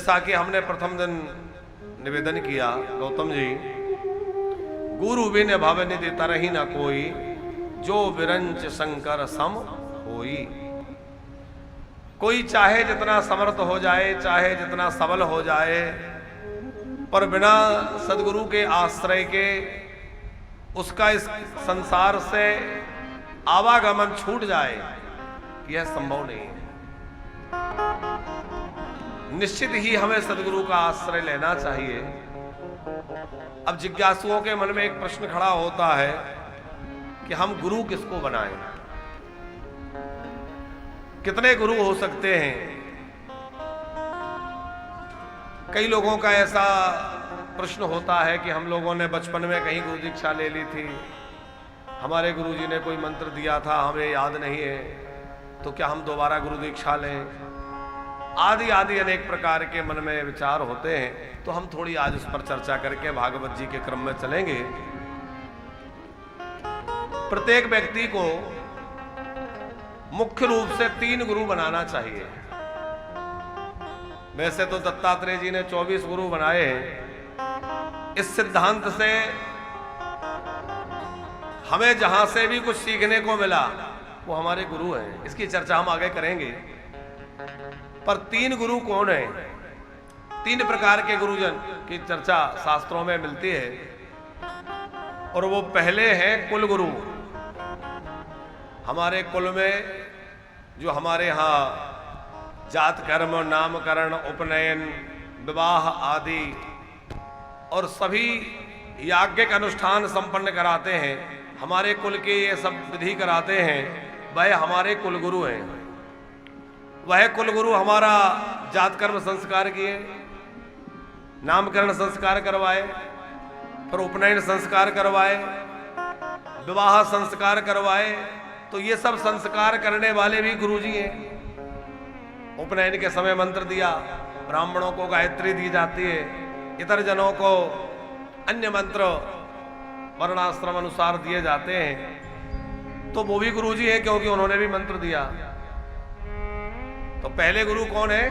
जैसा कि हमने प्रथम दिन निवेदन किया, गौतम जी, गुरु बिन भव निधि तरहि न कोई, जो विरंच शंकर सम होई। कोई चाहे जितना समर्थ हो जाए, चाहे जितना सबल हो जाए, पर बिना सदगुरु के आश्रय के उसका इस संसार से आवागमन छूट जाए, यह संभव नहीं है। निश्चित ही हमें सदगुरु का आश्रय लेना चाहिए। अब जिज्ञासुओं के मन में एक प्रश्न खड़ा होता है कि हम गुरु किसको बनाएं? कितने गुरु हो सकते हैं? कई लोगों का ऐसा प्रश्न होता है कि हम लोगों ने बचपन में कहीं गुरु दीक्षा ले ली थी, हमारे गुरुजी ने कोई मंत्र दिया था, हमें याद नहीं है, तो क्या हम दोबारा गुरु दीक्षा लें? आदि आदि अनेक प्रकार के मन में विचार होते हैं। तो हम थोड़ी आज उस पर चर्चा करके भागवत जी के क्रम में चलेंगे। प्रत्येक व्यक्ति को मुख्य रूप से 3 गुरु बनाना चाहिए। वैसे तो दत्तात्रेय जी ने 24 गुरु बनाए हैं। इस सिद्धांत से हमें जहां से भी कुछ सीखने को मिला वो हमारे गुरु हैं। इसकी चर्चा हम आगे करेंगे। पर 3 गुरु कौन है? 3 प्रकार के गुरुजन की चर्चा शास्त्रों में मिलती है। और वो पहले हैं कुल गुरु। हमारे कुल में जो हमारे यहाँ जात कर्म, नामकरण, उपनयन, विवाह आदि और सभी याज्ञिक अनुष्ठान संपन्न कराते हैं, हमारे कुल के ये सब विधि कराते हैं, वह हमारे कुल गुरु हैं। वह कुल गुरु हमारा जात कर्म संस्कार किए, नामकरण संस्कार करवाए, फिर उपनयन संस्कार करवाए, विवाह संस्कार करवाए। तो ये सब संस्कार करने वाले भी गुरुजी हैं। उपनयन के समय मंत्र दिया, ब्राह्मणों को गायत्री दी जाती है, इतर जनों को अन्य मंत्र वर्णाश्रम अनुसार दिए जाते हैं। तो वो भी गुरुजी हैं क्योंकि उन्होंने भी मंत्र दिया। तो पहले गुरु कौन है?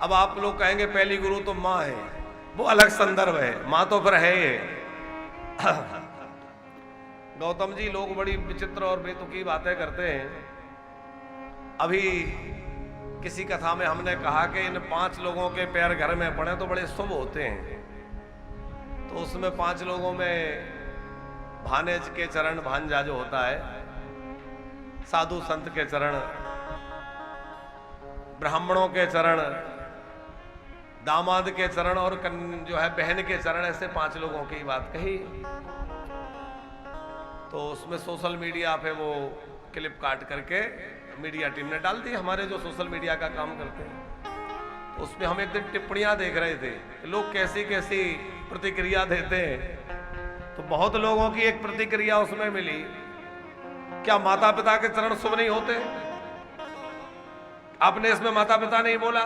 अब आप लोग कहेंगे पहली गुरु तो माँ है, वो अलग संदर्भ है, माँ तो फिर है ये। गौतम जी, लोग बड़ी विचित्र और बेतुकी बातें करते हैं। अभी किसी कथा में हमने कहा कि इन 5 लोगों के पैर घर में पड़े तो बड़े शुभ होते हैं। तो उसमें 5 लोगों में भानेज के चरण, भांजा जो होता है, साधु संत के चरण, ब्राह्मणों के चरण, दामाद के चरण और जो है बहन के चरण, ऐसे 5 लोगों की बात कही। तो उसमें सोशल मीडिया पे वो क्लिप काट करके मीडिया टीम ने डाल दी, हमारे जो सोशल मीडिया का काम करते हैं। तो उसमें हम एक दिन टिप्पणियां देख रहे थे कि लोग कैसी कैसी प्रतिक्रिया देते हैं। तो बहुत लोगों की एक प्रतिक्रिया उसमें मिली, क्या माता पिता के चरण शुभ नहीं होते? आपने इसमें माता पिता नहीं बोला।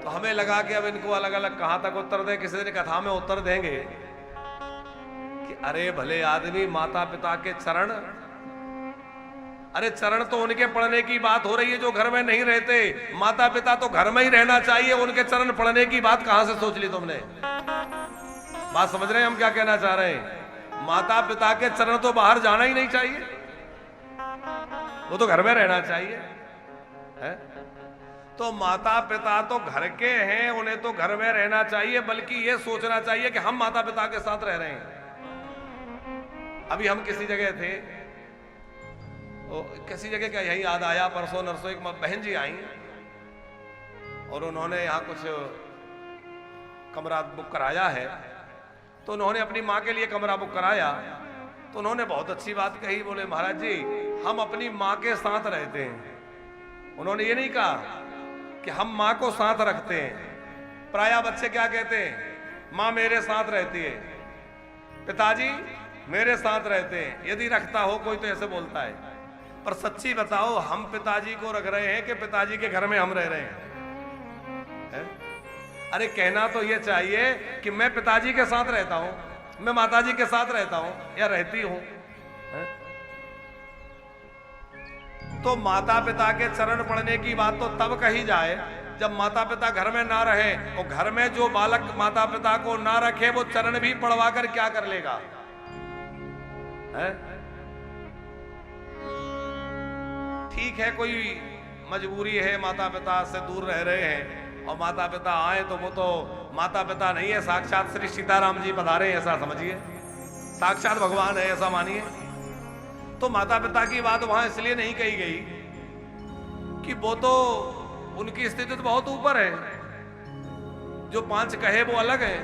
तो हमें लगा कि अब इनको अलग अलग कहां तक उत्तर दें। किसी दिन कथा में उत्तर देंगे कि अरे भले आदमी, माता पिता के चरण, अरे चरण तो उनके पढ़ने की बात हो रही है जो घर में नहीं रहते। माता पिता तो घर में ही रहना चाहिए, उनके चरण पढ़ने की बात कहां से सोच ली तुमने? बात समझ रहे हैं हम क्या कहना चाह रहे हैं? माता पिता के चरण तो बाहर जाना ही नहीं चाहिए, वो तो घर में रहना चाहिए है? तो माता पिता तो घर के हैं, उन्हें तो घर में रहना चाहिए, बल्कि ये सोचना चाहिए कि हम माता पिता के साथ रह रहे हैं। अभी हम किसी जगह थे, तो किसी जगह क्या यही याद आया, परसों नरसों एक बहन जी आई और उन्होंने यहाँ कुछ कमरा बुक कराया है। तो उन्होंने अपनी माँ के लिए कमरा बुक कराया। तो उन्होंने बहुत अच्छी बात कही, बोले महाराज जी हम अपनी माँ के साथ रहते हैं। उन्होंने ये नहीं कहा कि हम माँ को साथ रखते हैं। प्रायः बच्चे क्या कहते हैं? माँ मेरे साथ रहती है, पिताजी मेरे साथ रहते हैं। यदि रखता हो कोई तो ऐसे बोलता है, पर सच्ची बताओ हम पिताजी को रख रहे हैं कि पिताजी के घर में हम रह रहे हैं? अरे कहना तो ये चाहिए कि मैं पिताजी के साथ रहता हूं, मैं माताजी के साथ रहता हूं या रहती हूं। तो माता पिता के चरण पड़ने की बात तो तब कही जाए जब माता पिता घर में ना रहे, और घर में जो बालक माता पिता को ना रखे वो चरण भी पड़वा कर क्या कर लेगा, है? ठीक है, कोई मजबूरी है, माता पिता से दूर रह रहे हैं और माता पिता आए तो वो तो माता पिता नहीं है, साक्षात श्री सीताराम जी पधारे ऐसा समझिए, साक्षात भगवान है ऐसा मानिए। तो माता पिता की बात वहां इसलिए नहीं कही गई कि वो तो उनकी स्थिति तो बहुत ऊपर है, जो पांच कहे वो अलग है।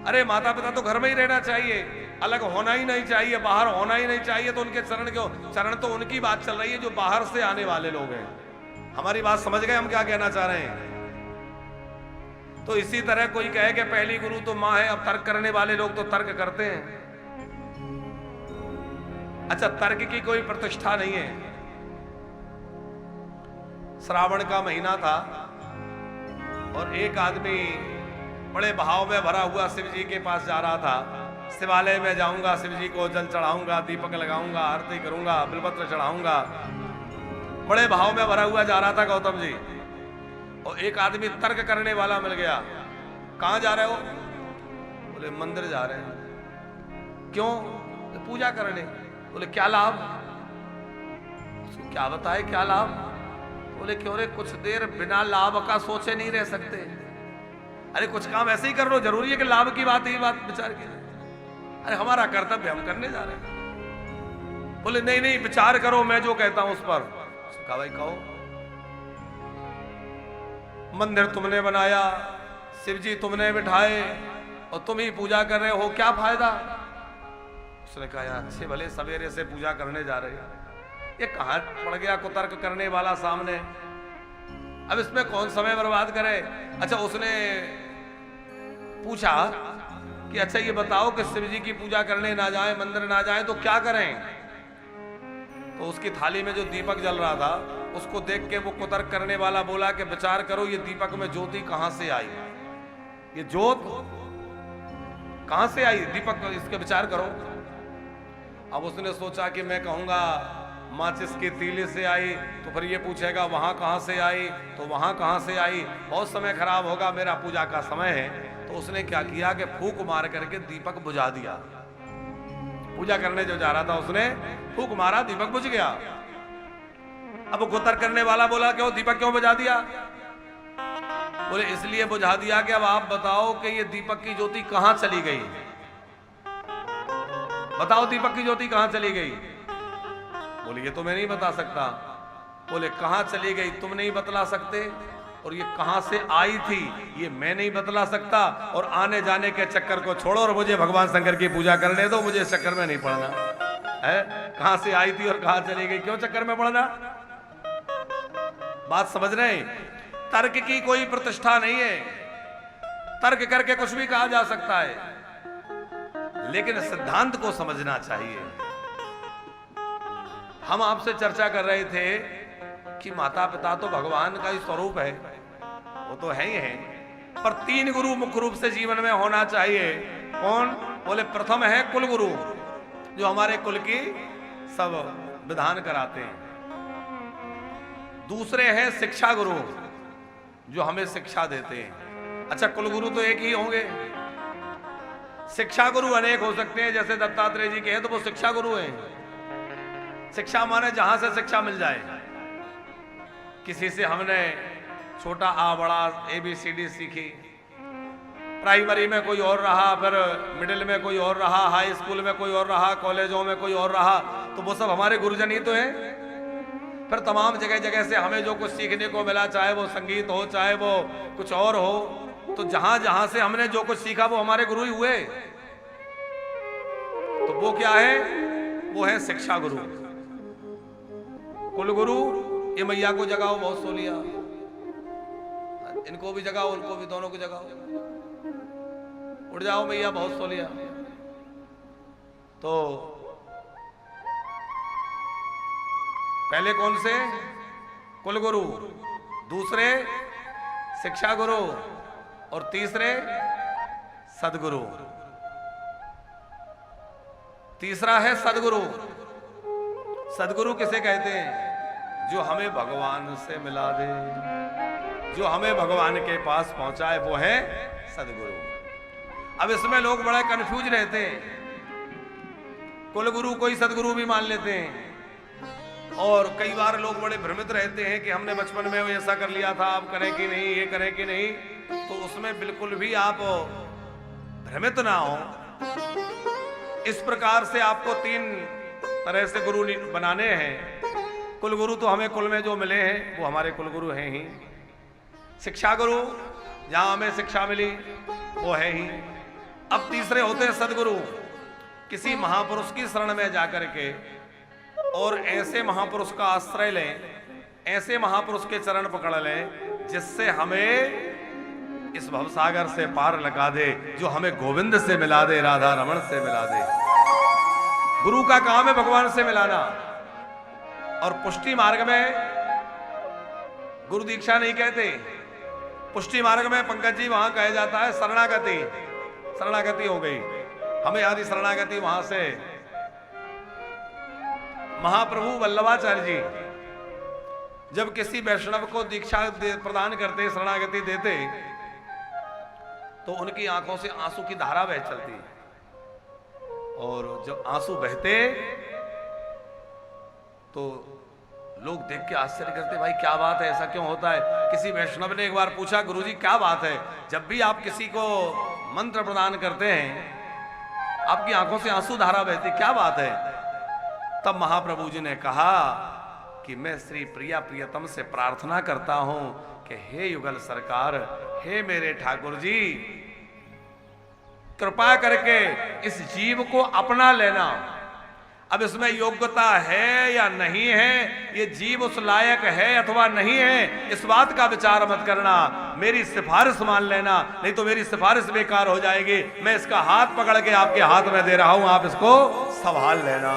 अरे माता पिता तो घर में ही रहना चाहिए, अलग होना ही नहीं चाहिए, बाहर होना ही नहीं चाहिए, तो उनके चरण क्यों? चरण तो उनकी बात चल रही है जो बाहर से आने वाले लोग हैं। हमारी बात समझ गए हम क्या कहना चाह रहे हैं? तो इसी तरह कोई कहे कि पहली गुरु तो मां है, अब तर्क करने वाले लोग तो तर्क करते हैं। अच्छा, तर्क की कोई प्रतिष्ठा नहीं है। श्रावण का महीना था और एक आदमी बड़े भाव में भरा हुआ शिव जी के पास जा रहा था। शिवालय में जाऊंगा, शिव जी को जल चढ़ाऊंगा, दीपक लगाऊंगा, आरती करूंगा, बिलपत्र चढ़ाऊंगा, बड़े भाव में भरा हुआ जा रहा था गौतम जी। और एक आदमी तर्क करने वाला मिल गया। कहां जा रहे हो? बोले मंदिर जा रहे हैं। क्यों? पूजा करने। बोले क्या लाभ? उसको क्या बताए क्या लाभ? बोले क्यों रे, कुछ देर बिना लाभ का सोचे नहीं रह सकते। अरे कुछ काम ऐसे ही कर लो, जरूरी है कि लाभ की बात ही बात विचार की? अरे हमारा कर्तव्य हम करने जा रहे हैं। बोले नहीं नहीं, विचार करो, मैं जो कहता हूं उस पर। कहा भाई कहो। मंदिर तुमने बनाया, शिव जी तुमने बिठाए और तुम ही पूजा कर रहे हो, क्या फायदा? उसने कहा यार अच्छे भले सवेरे से पूजा करने जा रहे हैं, ये कहां पड़ गया कुतर्क करने वाला सामने, अब इसमें कौन समय बर्बाद करे। अच्छा, उसने पूछा कि अच्छा ये बताओ कि शिव जी की पूजा करने ना जाए, मंदिर ना जाए तो क्या करें? तो उसकी थाली में जो दीपक जल रहा था उसको देख के वो कुतर्क करने वाला बोला कि विचार करो ये दीपक में ज्योति कहां से आई, ये ज्योत कहां से आई दीपक, इसके विचार करो। अब उसने सोचा कि मैं कहूंगा माचिस की तीली से आई, तो फिर ये पूछेगा वहां कहां से आई, तो वहां कहां से आई, बहुत समय खराब होगा, मेरा पूजा का समय है। तो उसने क्या किया कि फूंक मार करके दीपक बुझा दिया। पूजा करने जो जा रहा था उसने फूंक मारा, दीपक बुझ गया। अब कुतर्क करने वाला बोला क्यों दीपक क्यों बुझा दिया? बोले इसलिए बुझा दिया कि अब आप बताओ कि ये दीपक की ज्योति कहां चली गई, बताओ दीपक की ज्योति कहां चली गई? बोले ये तो मैं नहीं बता सकता। बोले कहां चली गई तुम नहीं बतला सकते, और ये कहां से आई थी ये मैं नहीं बतला सकता, और आने जाने के चक्कर को छोड़ो और मुझे भगवान शंकर की पूजा करने दो, मुझे चक्कर में नहीं पड़ना है। कहां से आई थी और कहां चली गई, क्यों चक्कर में पड़ना? बात समझ रहे हैं? तर्क की कोई प्रतिष्ठा नहीं है, तर्क करके कुछ भी कहा जा सकता है, लेकिन सिद्धांत को समझना चाहिए। हम आपसे चर्चा कर रहे थे कि माता पिता तो भगवान का ही स्वरूप है, वो तो है ही है, पर तीन गुरु मुख्य रूप से जीवन में होना चाहिए। कौन? बोले प्रथम है कुल गुरु, जो हमारे कुल की सब विधान कराते हैं। दूसरे हैं शिक्षा गुरु, जो हमें शिक्षा देते हैं। अच्छा, कुल गुरु तो एक ही होंगे, शिक्षा गुरु अनेक हो सकते हैं, जैसे दत्तात्रेय जी के हैं तो वो शिक्षा गुरु हैं। शिक्षा माने जहां से शिक्षा मिल जाए। किसी से हमने छोटा आ बड़ा ABCD सीखी, प्राइमरी में कोई और रहा, फिर मिडिल में कोई और रहा, हाई स्कूल में कोई और रहा, कॉलेजों में कोई और रहा, तो वो सब हमारे गुरुजन ही तो हैं। फिर तमाम जगह जगह से हमें जो कुछ सीखने को मिला, चाहे वो संगीत हो चाहे वो कुछ और हो, तो जहां जहां से हमने जो कुछ सीखा वो हमारे गुरु ही हुए। तो वो क्या है? वो है शिक्षा गुरु। कुल गुरु ये मैया को जगाओ बहुत सो लिया, इनको भी जगाओ उनको भी, दोनों को जगाओ, उठ जाओ मैया बहुत सो लिया। तो पहले कौन से? कुल गुरु, दूसरे शिक्षा गुरु, और तीसरे सदगुरु। तीसरा है सदगुरु, सदगुरु किसे कहते हैं? जो हमें भगवान से मिला दे, जो हमें भगवान के पास पहुंचाए, वो है सदगुरु। अब इसमें लोग बड़ा कंफ्यूज रहते हैं, कुलगुरु कोई सदगुरु भी मान लेते हैं, और कई बार लोग बड़े भ्रमित रहते हैं कि हमने बचपन में ऐसा कर लिया था, अब करें कि नहीं, ये करें कि नहीं। तो उसमें बिल्कुल भी आप भ्रमित ना हो। इस प्रकार से आपको 3 तरह से गुरु बनाने हैं। कुलगुरु तो हमें कुल में जो मिले हैं वो हमारे कुलगुरु हैं ही। शिक्षा गुरु, जहां हमें शिक्षा मिली वो है ही। अब तीसरे होते हैं सदगुरु, किसी महापुरुष की शरण में जाकर के और ऐसे महापुरुष का आश्रय लें, ऐसे महापुरुष के चरण पकड़ लें जिससे हमें इस भवसागर से पार लगा दे, जो हमें गोविंद से मिला दे, राधा रमण से मिला दे। गुरु का काम है भगवान से मिलाना। और पुष्टि मार्ग में गुरु दीक्षा नहीं कहते, पुष्टि मार्ग में पंकज जी वहां कहा जाता है शरणागति। शरणागति हो गई, हमें याद शरणागति वहां से महाप्रभु वल्लभाचार्य जी जब किसी वैष्णव को दीक्षा प्रदान करते, शरणागति देते, तो उनकी आंखों से आंसू की धारा बह चलती, और जब आंसू बहते तो लोग देख के आश्चर्य करते, भाई क्या बात है, ऐसा क्यों होता है। किसी वैष्णव ने एक बार पूछा, गुरुजी क्या बात है, जब भी आप किसी को मंत्र प्रदान करते हैं आपकी आंखों से आंसू धारा बहती, क्या बात है। तब महाप्रभु जी ने कहा कि मैं श्री प्रिया प्रियतम से प्रार्थना करता हूं कि हे युगल सरकार, हे मेरे ठाकुर जी, कृपा करके इस जीव को अपना लेना। अब इसमें योग्यता है या नहीं है, ये जीव उस लायक है अथवा नहीं है, इस बात का विचार मत करना, मेरी सिफारिश मान लेना, नहीं तो मेरी सिफारिश बेकार हो जाएगी। मैं इसका हाथ पकड़ के आपके हाथ में दे रहा हूं, आप इसको संभाल लेना।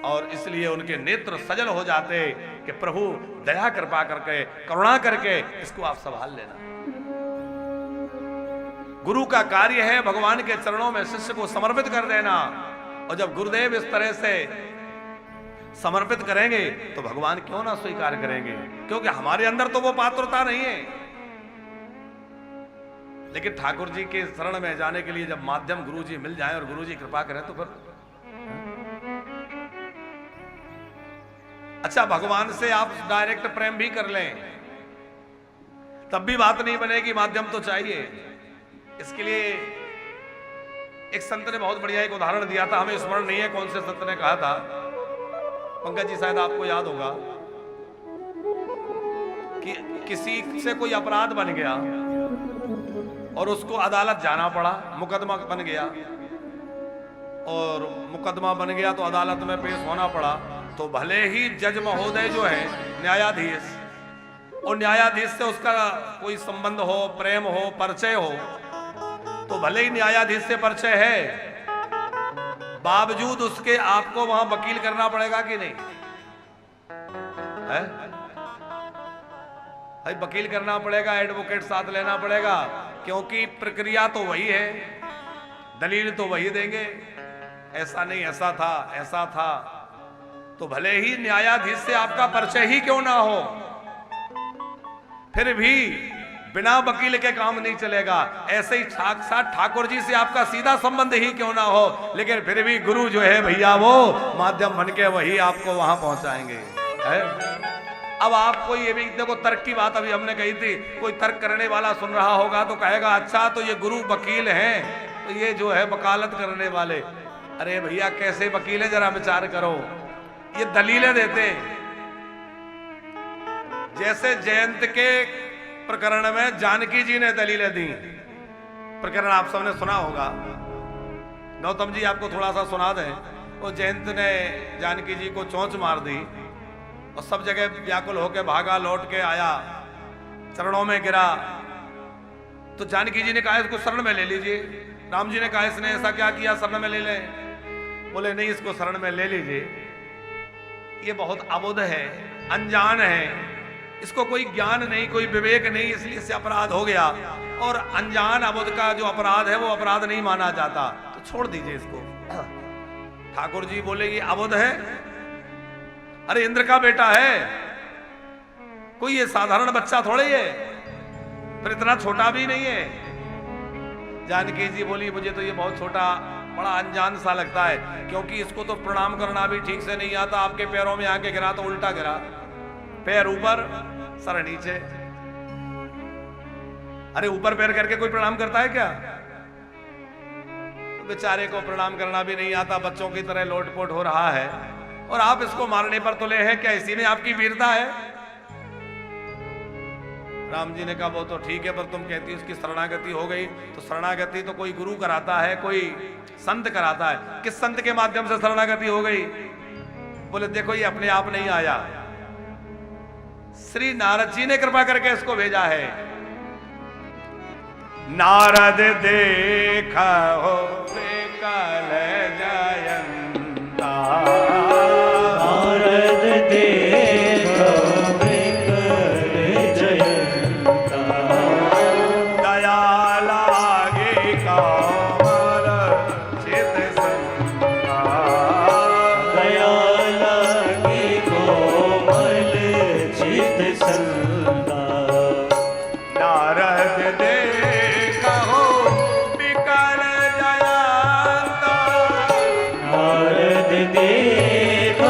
और इसलिए उनके नेत्र सजल हो जाते कि प्रभु दया कृपा करके, करुणा करके इसको आप संभाल लेना। गुरु का कार्य है भगवान के चरणों में शिष्य को समर्पित कर देना, और जब गुरुदेव इस तरह से समर्पित करेंगे तो भगवान क्यों ना स्वीकार करेंगे, क्योंकि हमारे अंदर तो वो पात्रता नहीं है। लेकिन ठाकुर जी के शरण में जाने के लिए जब माध्यम गुरु जी मिल जाए और गुरु जी कृपा करें तो फिर अच्छा, भगवान से आप डायरेक्ट प्रेम भी कर लें तब भी बात नहीं बनेगी, माध्यम तो चाहिए। इसके लिए एक संत ने बहुत बढ़िया एक उदाहरण दिया था, हमें स्मरण नहीं है कौन से संत ने कहा था, पंकज जी शायद आपको याद होगा, कि किसी से कोई अपराध बन गया और उसको अदालत जाना पड़ा, मुकदमा बन गया, और मुकदमा बन गया तो अदालत में पेश होना पड़ा। तो भले ही जज महोदय जो है न्यायाधीश, और न्यायाधीश से उसका कोई संबंध हो, प्रेम हो, परिचय हो, तो भले ही न्यायाधीश से परिचय है, बावजूद उसके आपको वहां वकील करना पड़ेगा कि नहीं है? भाई वकील करना पड़ेगा, एडवोकेट साथ लेना पड़ेगा, क्योंकि प्रक्रिया तो वही है, दलील तो वही देंगे, ऐसा नहीं ऐसा था, ऐसा था। तो भले ही न्यायाधीश से आपका परिचय ही क्यों ना हो, फिर भी बिना वकील के काम नहीं चलेगा। ऐसे ही साक्षात ठाकुर जी से आपका सीधा संबंध ही क्यों ना हो, लेकिन फिर भी गुरु जो है भैया वो माध्यम बन के वही आपको वहां पहुंचाएंगे, है? अब आपको ये भी देखो, तर्क की बात अभी हमने कही थी, कोई तर्क करने वाला सुन रहा होगा तो कहेगा अच्छा तो ये गुरु वकील हैं, तो ये जो है वकालत करने वाले, अरे भैया कैसे वकील है जरा विचार करो, ये दलीलें देते। जैसे जयंत के प्रकरण में जानकी जी ने दलीलें दी, प्रकरण आप सबने सुना होगा, गौतम जी आपको थोड़ा सा सुना दें। वो जयंत ने जानकी जी को चोंच मार दी और सब जगह व्याकुल होकर भागा, लौट के आया, चरणों में गिरा। तो जानकी जी ने कहा इसको शरण में ले लीजिए, राम जी ने कहा इसने ऐसा क्या किया, शरण में ले लें। बोले नहीं, इसको शरण में ले लीजिए, ये बहुत अबुध है, अनजान है, इसको कोई ज्ञान नहीं, कोई विवेक नहीं, इसलिए इससे अपराध हो गया, और अनजान अबुध का जो अपराध है वो अपराध नहीं माना जाता, तो छोड़ दीजिए इसको। ठाकुर जी बोले ये अबुध है, अरे इंद्र का बेटा है, कोई ये साधारण बच्चा थोड़े है, फिर इतना छोटा भी नहीं है। जानकी जी बोली मुझे तो ये बहुत छोटा, बड़ा अनजान सा लगता है, क्योंकि इसको तो प्रणाम करना भी ठीक से नहीं आता। आपके पैरों में आके गिरा तो उल्टा गिरा, पैर ऊपर सर नीचे। अरे ऊपर पैर करके कोई प्रणाम करता है क्या? तो बेचारे को प्रणाम करना भी नहीं आता, बच्चों की तरह लोटपोट हो रहा है, और आप इसको मारने पर तुले हैं। क्या इसी में आपकी वीरता है? राम जी ने कहा वो तो ठीक है, पर तुम कहती हो उसकी शरणागति हो गई, तो शरणागति तो कोई गुरु कराता है, कोई संत कराता है। किस संत के माध्यम से शरणागति हो गई? बोले देखो ये अपने आप नहीं आया, श्री नारद जी ने कृपा करके इसको भेजा है। नारद देखा हो कल जयंता, नारद देखा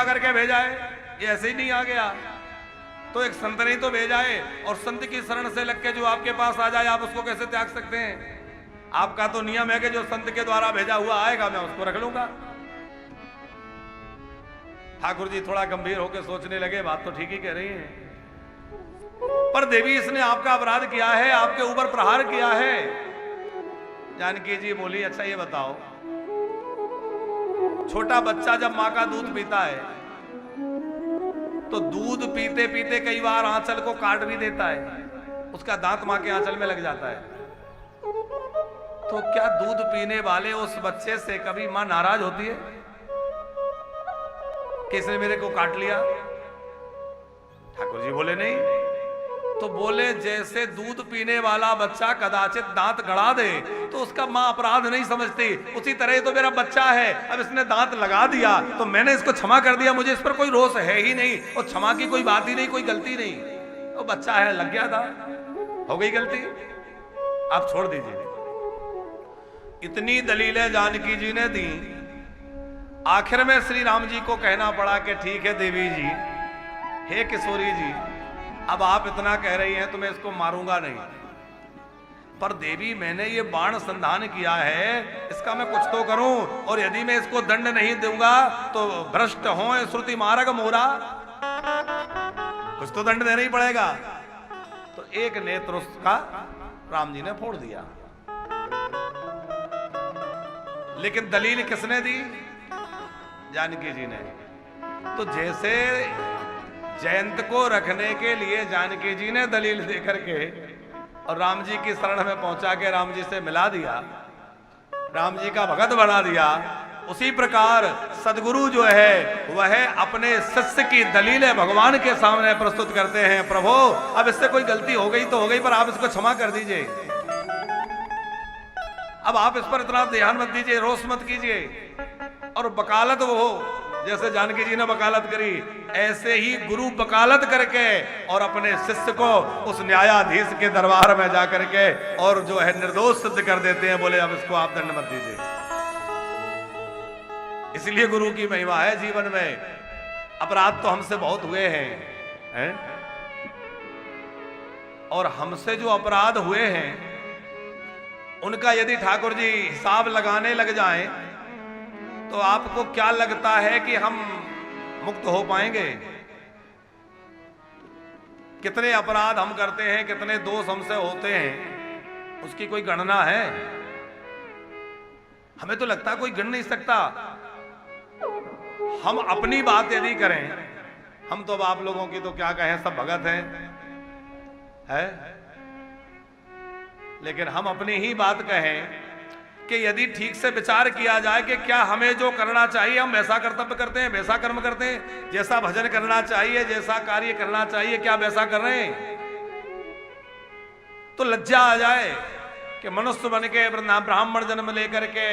करके भेजा है, ये ऐसे ही नहीं आ गया। तो एक संत ने तो भेजा है, और संत की शरण से लग के जो आपके पास आ जाए आप उसको कैसे त्याग सकते हैं? आपका तो नियम है कि जो संत के द्वारा भेजा हुआ आएगा मैं उसको रख लूंगा। ठाकुर जी थोड़ा गंभीर होकर सोचने लगे, बात तो ठीक ही कह रही है, पर देवी इसने आपका अपराध किया है, आपके ऊपर प्रहार किया है। जानकी जी बोली अच्छा ये बताओ, छोटा बच्चा जब मां का दूध पीता है तो दूध पीते पीते कई बार आंचल को काट भी देता है, उसका दांत मां के आंचल में लग जाता है। तो क्या दूध पीने वाले उस बच्चे से कभी मां नाराज होती है कि इसने मेरे को काट लिया? ठाकुर जी बोले नहीं। तो बोले जैसे दूध पीने वाला बच्चा कदाचित दांत गड़ा दे तो उसका मां अपराध नहीं समझती, उसी तरह तो मेरा बच्चा है, अब इसने दांत लगा दिया तो मैंने इसको क्षमा कर दिया, मुझे इस पर कोई रोष है ही नहीं, और क्षमा की कोई बात ही नहीं, कोई गलती नहीं। तो बच्चा है, लग गया था, हो गई गलती, आप छोड़ दीजिए। इतनी दलीलें जानकी जी ने दी, आखिर में श्री राम जी को कहना पड़ा कि ठीक है देवी जी, हे किशोरी जी, अब आप इतना कह रही हैं तो मैं इसको मारूंगा नहीं, पर देवी मैंने ये बाण संधान किया है, इसका मैं कुछ तो करूं, और यदि मैं इसको दंड नहीं दूंगा तो भ्रष्ट हो श्रुति मार्ग मोरा, कुछ तो दंड देना ही पड़ेगा। तो एक नेत्र उसका राम जी ने फोड़ दिया, लेकिन दलील किसने दी? जानकी जी ने। तो जैसे जयंत को रखने के लिए जानकी जी ने दलील देकर के और राम जी की शरण में पहुंचा के राम जी से मिला दिया, राम जी का भगत बना दिया, उसी प्रकार सदगुरु जो है वह अपने शिष्य की दलीलें भगवान के सामने प्रस्तुत करते हैं। प्रभु अब इससे कोई गलती हो गई तो हो गई, पर आप इसको क्षमा कर दीजिए, अब आप इस पर इतना ध्यान मत दीजिए, रोष मत कीजिए। और वकालत वो हो जैसे जानकी जी ने वकालत करी, ऐसे ही गुरु वकालत करके और अपने शिष्य को उस न्यायाधीश के दरबार में जाकर के और जो है निर्दोष सिद्ध कर देते हैं, बोले अब इसको आप दंड मत दीजिए। इसलिए गुरु की महिमा है जीवन में। अपराध तो हमसे बहुत हुए हैं, और हमसे जो अपराध हुए हैं उनका यदि ठाकुर जी हिसाब लगाने लग जाएं तो आपको क्या लगता है कि हम मुक्त हो पाएंगे? कितने अपराध हम करते हैं, कितने दोष हमसे होते हैं, उसकी कोई गणना है? हमें तो लगता कोई गिन नहीं सकता। हम अपनी बात यदि करें, हम तो अब आप लोगों की तो क्या कहें, सब भगत हैं, है? लेकिन हम अपनी ही बात कहें कि यदि ठीक से विचार किया जाए कि क्या हमें जो करना चाहिए हम वैसा कर्तव्य करते हैं, वैसा कर्म करते हैं, जैसा भजन करना चाहिए, जैसा कार्य करना चाहिए, क्या वैसा कर रहे हैं? तो लज्जा आ जाए कि मनुष्य बन के ब्राह्मण जन्म लेकर के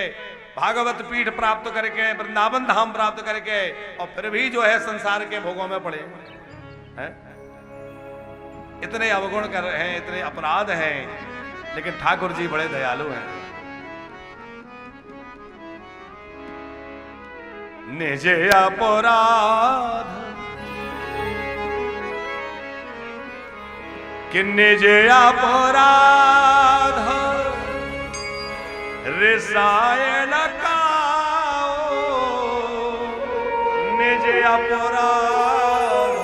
भागवत पीठ प्राप्त करके वृंदावन धाम प्राप्त करके और फिर भी जो है संसार के भोगों में पड़े हैं। इतने अवगुण कर रहे हैं, इतने अपराध हैं, लेकिन ठाकुर जी बड़े दयालु हैं। निज अपराध कि निज अपराध रिसायन काओ, निज अपराध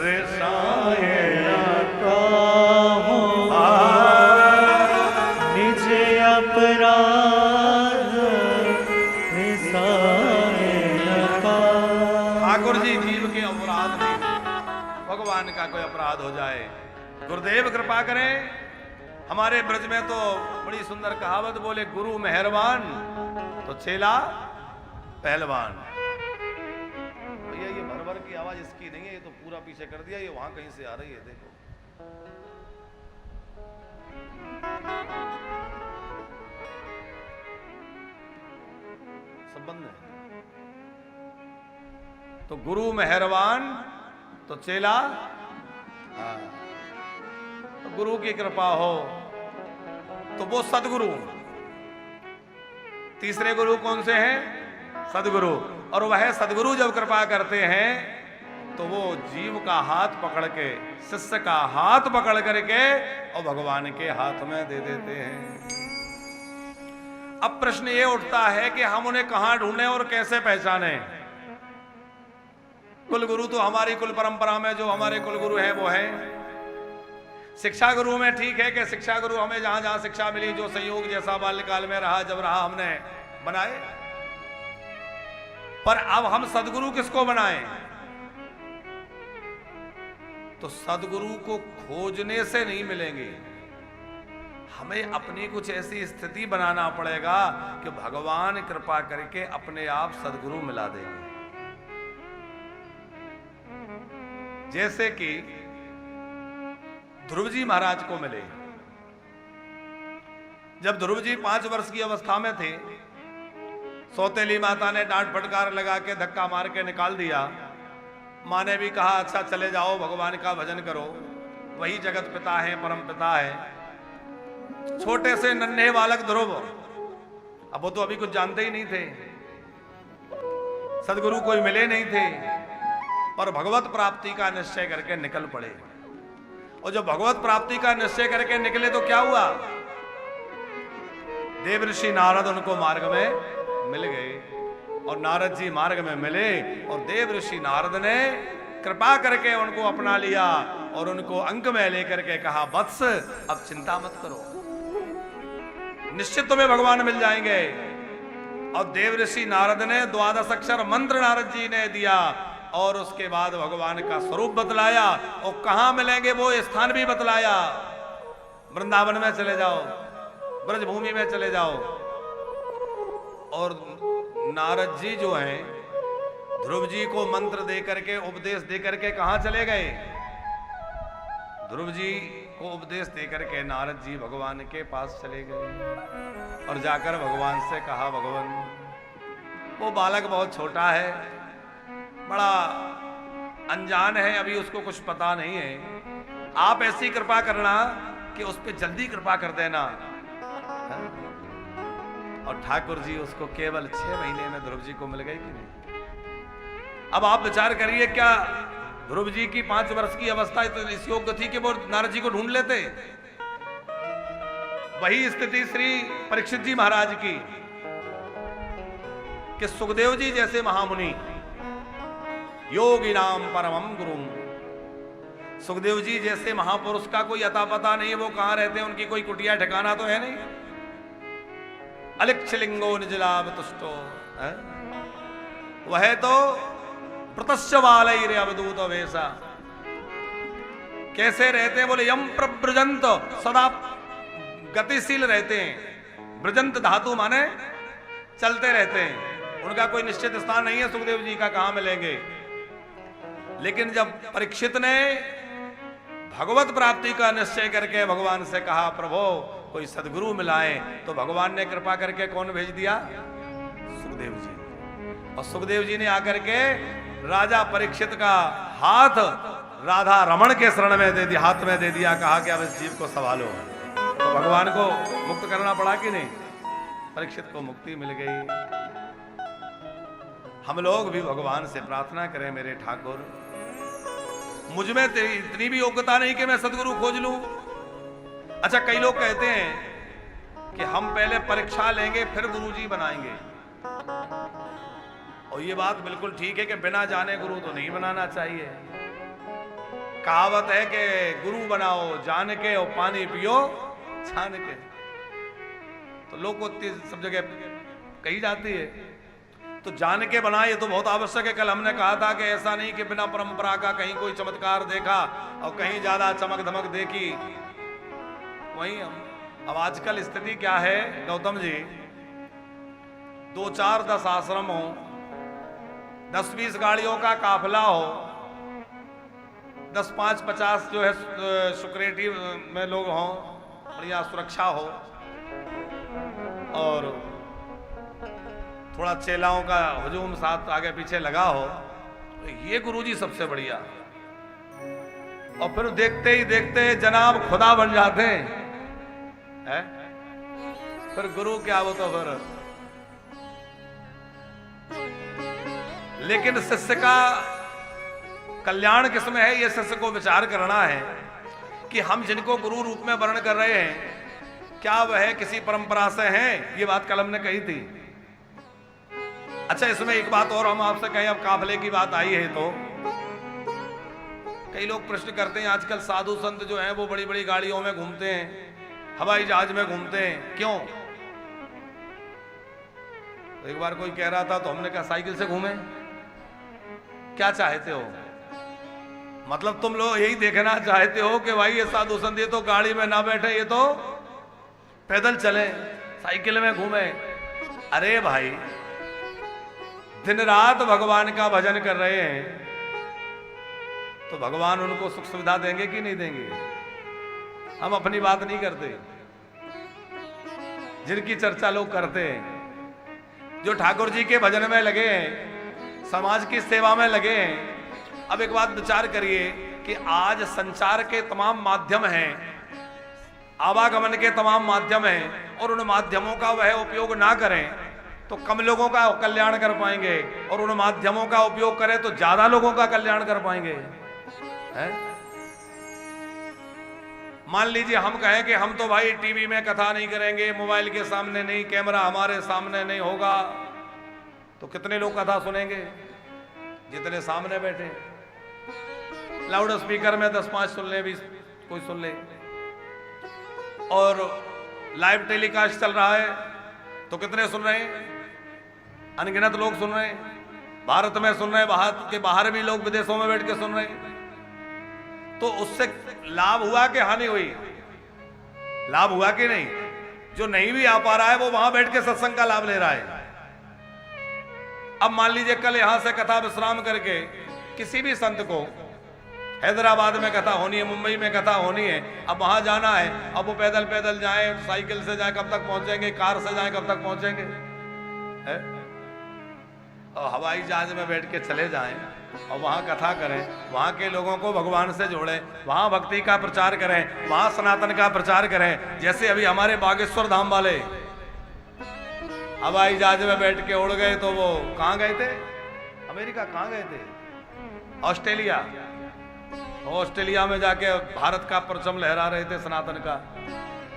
रिसायन काहो, निज अपराध रिसायन काहो। ठाकुर जी जीव के अपराध नहीं, भगवान का कोई अपराध हो जाए, गुरुदेव कृपा करें। हमारे ब्रज में तो बड़ी सुंदर कहावत बोले, गुरु मेहरबान तो चेला पहलवान। भैया ये भर भर की आवाज इसकी नहीं है, ये तो पूरा पीछे कर दिया, ये वहां कहीं से आ रही है, देखो। सब बंद है। तो गुरु मेहरबान तो चेला, हाँ, तो गुरु की कृपा हो तो वो सदगुरु। तीसरे गुरु कौन से हैं? सदगुरु। और वह सदगुरु जब कृपा करते हैं तो वो जीव का हाथ पकड़ के, शिष्य का हाथ पकड़ करके और भगवान के हाथ में दे देते हैं। अब प्रश्न ये उठता है कि हम उन्हें कहां ढूंढें और कैसे पहचानें? कुल गुरु तो हमारी कुल परंपरा में जो हमारे कुल गुरु हैं वो है शिक्षा गुरु में। ठीक है कि शिक्षा गुरु हमें जहां जहां शिक्षा मिली, जो संयोग जैसा बाल्यकाल में रहा, जब रहा हमने बनाए। पर अब हम सदगुरु किसको बनाएं? तो सदगुरु को खोजने से नहीं मिलेंगे, हमें अपनी कुछ ऐसी स्थिति बनाना पड़ेगा कि भगवान कृपा करके अपने आप सदगुरु मिला देंगे। जैसे कि ध्रुव जी महाराज को मिले। जब ध्रुव जी 5 वर्ष की अवस्था में थे, सौतेली माता ने डांट फटकार लगा के धक्का मार के निकाल दिया। माँ ने भी कहा अच्छा चले जाओ, भगवान का भजन करो, वही जगत पिता है, परम पिता है। छोटे से नन्हे बालक ध्रुव, अब वो तो अभी कुछ जानते ही नहीं थे, सदगुरु कोई मिले नहीं थे, पर भगवत प्राप्ति का निश्चय करके निकल पड़े। और जब भगवत प्राप्ति का निश्चय करके निकले तो क्या हुआ? देव ऋषि नारद उनको मार्ग में मिल गए और नारद जी मार्ग में मिले और देव ऋषि नारद ने कृपा करके उनको अपना लिया और उनको अंक में लेकर के कहा, वत्स अब चिंता मत करो, निश्चित तुम्हें भगवान मिल जाएंगे। और देव ऋषि नारद ने 12 अक्षर मंत्र नारद जी ने दिया और उसके बाद भगवान का स्वरूप बतलाया और कहां मिलेंगे वो स्थान भी बतलाया। वृंदावन में चले जाओ, ब्रजभूमि में चले जाओ। और नारद जी जो हैं ध्रुव जी को मंत्र दे करके, उपदेश दे करके कहां चले गए? ध्रुव जी को उपदेश दे करके नारद जी भगवान के पास चले गए और जाकर भगवान से कहा, भगवान वो बालक बहुत छोटा है, बड़ा अनजान है, अभी उसको कुछ पता नहीं है, आप ऐसी कृपा करना कि उस पर जल्दी कृपा कर देना। और ठाकुर जी उसको केवल 6 महीने में ध्रुव जी को मिल गई कि नहीं? अब आप विचार करिए, क्या ध्रुव जी की 5 वर्ष की अवस्था तो इस योग्य थी कि वो नारद जी को ढूंढ लेते? वही स्थिति श्री परीक्षित जी महाराज की कि सुखदेव जी जैसे महामुनि, योगी नाम परमम गुरु सुखदेव जी जैसे महापुरुष का कोई अता पता नहीं, वो कहां रहते हैं, उनकी कोई कुटिया ठिकाना तो है नहीं। अलिक्षलिंगो निजलाभ तुष्टो, वह तो प्रतश्च वालई रे अवधूत वेशा। कैसे रहते हैं बोले, यम प्रब्रजंत, सदा गतिशील रहते हैं। ब्रजंत धातु माने चलते रहते हैं, उनका कोई निश्चित स्थान नहीं है। सुखदेव जी का कहां मिलेंगे। लेकिन जब परीक्षित ने भगवत प्राप्ति का निश्चय करके भगवान से कहा, प्रभु कोई सदगुरु मिलाए, तो भगवान ने कृपा करके कौन भेज दिया? सुखदेव जी। और सुखदेव जी ने आकर के राजा परीक्षित का हाथ राधा रमण के शरण में दे दिया, हाथ में दे दिया, कहा कि अब इस जीव को संभालो। तो भगवान को मुक्त करना पड़ा कि नहीं? परीक्षित को मुक्ति मिल गई। हम लोग भी भगवान से प्रार्थना करें, मेरे ठाकुर मुझ में तेरी इतनी भी योग्यता नहीं कि मैं सदगुरु खोज लूं। अच्छा, कई लोग कहते हैं कि हम पहले परीक्षा लेंगे फिर गुरुजी बनाएंगे, और ये बात बिल्कुल ठीक है कि बिना जाने गुरु तो नहीं बनाना चाहिए। कहावत है कि गुरु बनाओ जान के और पानी पियो छान के, तो लोकोक्ति सब जगह कही जाती है। तो जान के बनाए ये तो बहुत आवश्यक है। कल हमने कहा था कि ऐसा नहीं कि बिना परंपरा का कहीं कोई चमत्कार देखा और कहीं ज्यादा चमक धमक देखी वहीं हम। अब आजकल स्थिति क्या है गौतम जी, 2 4 10 आश्रम हो, 10 20 गाड़ियों का काफिला हो, 10 5 50 जो है सिक्योरिटी में लोग हों, बढ़िया सुरक्षा हो, और थोड़ा चेलाओं का हुजूम साथ आगे पीछे लगा हो, तो ये गुरुजी सबसे बढ़िया। और फिर देखते ही देखते जनाब खुदा बन जाते हैं। फिर गुरु क्या वो तो फिर। लेकिन शिष्य का कल्याण किसमें है, ये शिष्य को विचार करना है कि हम जिनको गुरु रूप में वर्ण कर रहे हैं, क्या वह किसी परंपरा से हैं? ये बात कल हमने कही थी। अच्छा, इसमें एक बात और हम आपसे कहें, अब काफिले की बात आई है तो कई लोग प्रश्न करते हैं, आजकल साधु संत जो हैं वो बड़ी बड़ी गाड़ियों में घूमते हैं, हवाई जहाज में घूमते हैं, क्यों? तो एक बार कोई कह रहा था, तो हमने कहा साइकिल से घूमे, क्या चाहते हो? मतलब तुम लोग यही देखना चाहते हो कि भाई ये साधु संत ये तो गाड़ी में ना बैठे, ये तो पैदल चले, साइकिल में घूमे। अरे भाई, दिन रात भगवान का भजन कर रहे हैं, तो भगवान उनको सुख सुविधा देंगे कि नहीं देंगे? हम अपनी बात नहीं करते, जिनकी चर्चा लोग करते हैं, जो ठाकुर जी के भजन में लगे हैं, समाज की सेवा में लगे हैं। अब एक बात विचार करिए कि आज संचार के तमाम माध्यम हैं, आवागमन के तमाम माध्यम हैं, और उन माध्यमों का वह उपयोग ना करें तो कम लोगों का कल्याण कर पाएंगे, और उन माध्यमों का उपयोग करें तो ज्यादा लोगों का कल्याण कर पाएंगे। है? मान लीजिए हम कहें कि हम तो भाई टीवी में कथा नहीं करेंगे, मोबाइल के सामने नहीं, कैमरा हमारे सामने नहीं होगा, तो कितने लोग कथा सुनेंगे? जितने सामने बैठे। लाउड स्पीकर में 10-5 सुन ले, 20 कोई सुन ले, और लाइव टेलीकास्ट चल रहा है तो कितने सुन रहे हैं? अनगिनत लोग सुन रहे हैं। भारत में सुन रहे हैं, भारत के बाहर भी लोग विदेशों में बैठ के सुन रहे हैं। तो उससे लाभ हुआ कि हानि हुई? लाभ हुआ कि नहीं? जो नहीं भी आ पा रहा है वो वहां बैठ के सत्संग का लाभ ले रहा है। अब मान लीजिए कल यहां से कथा विश्राम करके किसी भी संत को हैदराबाद में कथा होनी है, मुंबई में कथा होनी है, अब वहां जाना है, अब वो पैदल पैदल जाए, साइकिल से जाए, कब तक पहुंचेंगे? कार से जाए, कब तक पहुंचेंगे? है? और हवाई जहाज में बैठ के चले जाएं और वहां कथा करें, वहां के लोगों को भगवान से जोड़ें, वहां भक्ति का प्रचार करें, वहां सनातन का प्रचार करें। जैसे अभी हमारे बागेश्वर धाम वाले हवाई जहाज में बैठ के उड़ गए, तो वो कहां गए थे? अमेरिका। कहां गए थे? ऑस्ट्रेलिया। ऑस्ट्रेलिया में जाके भारत का परचम लहरा रहे थे सनातन का,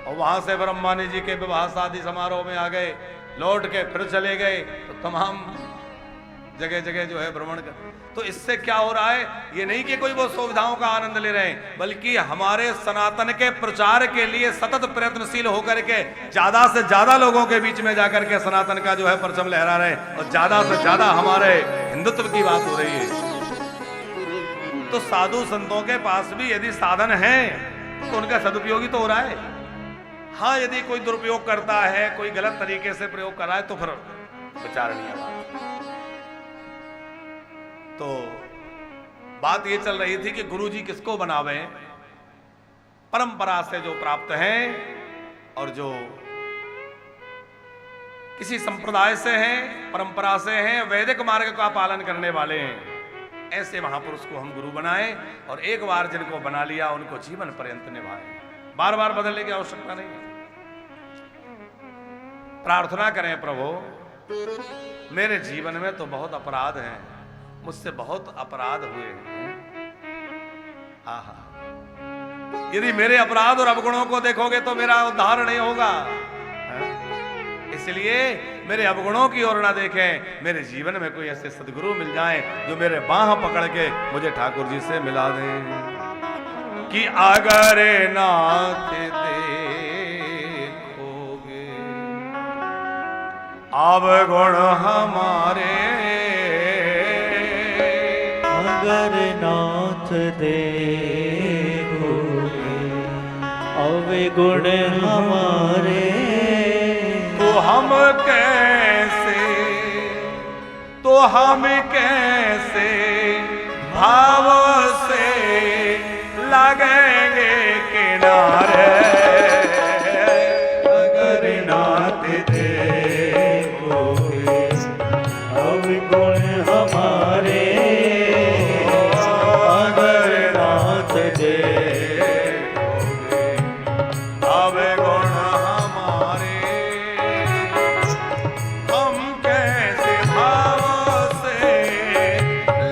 और वहां से फिर अंबानी जी के विवाह शादी समारोह में आ गए, लौट के फिर चले गए। तो तमाम जगह जगह जो है भ्रमण कर। तो इससे क्या हो रहा है, ये नहीं कि कोई वो सुविधाओं का आनंद ले रहे हैं, बल्कि हमारे सनातन के प्रचार के लिए सतत प्रयत्नशील होकर के ज्यादा से ज्यादा लोगों के बीच में जाकर के सनातन का जो है परचम लहरा रहे हैं और ज्यादा से ज्यादा हमारे हिंदुत्व की बात हो रही है। तो साधु संतों के पास भी यदि साधन है तो उनका सदुपयोग ही तो हो रहा है। हाँ, यदि कोई दुरुपयोग करता है, कोई गलत तरीके से प्रयोग कर रहा है तो फिर विचारणीय बात। तो बात ये चल रही थी कि गुरुजी किसको बनावे, परंपरा से जो प्राप्त हैं और जो किसी संप्रदाय से हैं, परंपरा से हैं, वैदिक मार्ग का पालन करने वाले हैं, ऐसे महापुरुष को हम गुरु बनाएं और एक बार जिनको बना लिया उनको जीवन पर्यंत निभाएं। बार बार बदलने की आवश्यकता नहीं है। प्रार्थना करें, प्रभु मेरे जीवन में तो बहुत अपराध हैं, मुझसे बहुत अपराध हुए हैं। आहा, यदि मेरे अपराध और अवगुणों को देखोगे तो मेरा उद्धार नहीं होगा। इसलिए मेरे अवगुणों की ओर ना देखें, मेरे जीवन में कोई ऐसे सदगुरु मिल जाएं जो मेरे बाह पकड़ के मुझे ठाकुर जी से मिला दें कि अगर नाथ देखोगे अवगुण हमारे, अगर नाथ देखोगे अवगुण हमारे, हम कैसे भाव से लगेंगे किनारे, अगर नाथ देखोगे अवगुण हमारे, अगर नाथ देखोगे अवगुण हमारे, हम कैसे भाव से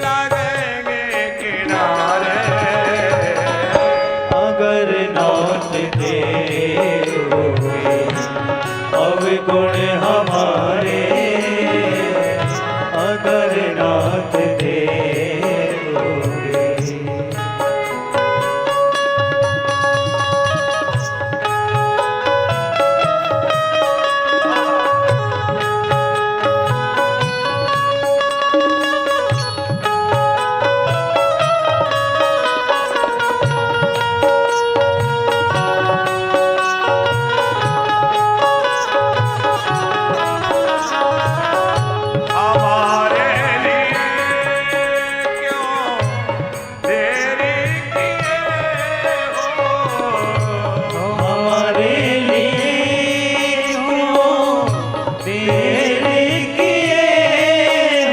लगेंगे किनारे, अगर नाथ देखोगे अवगुण हमारे, अगर नाथ देखोगे। हमारे लिए क्यों देरी किए हो, हमारे लिए क्यों देर किए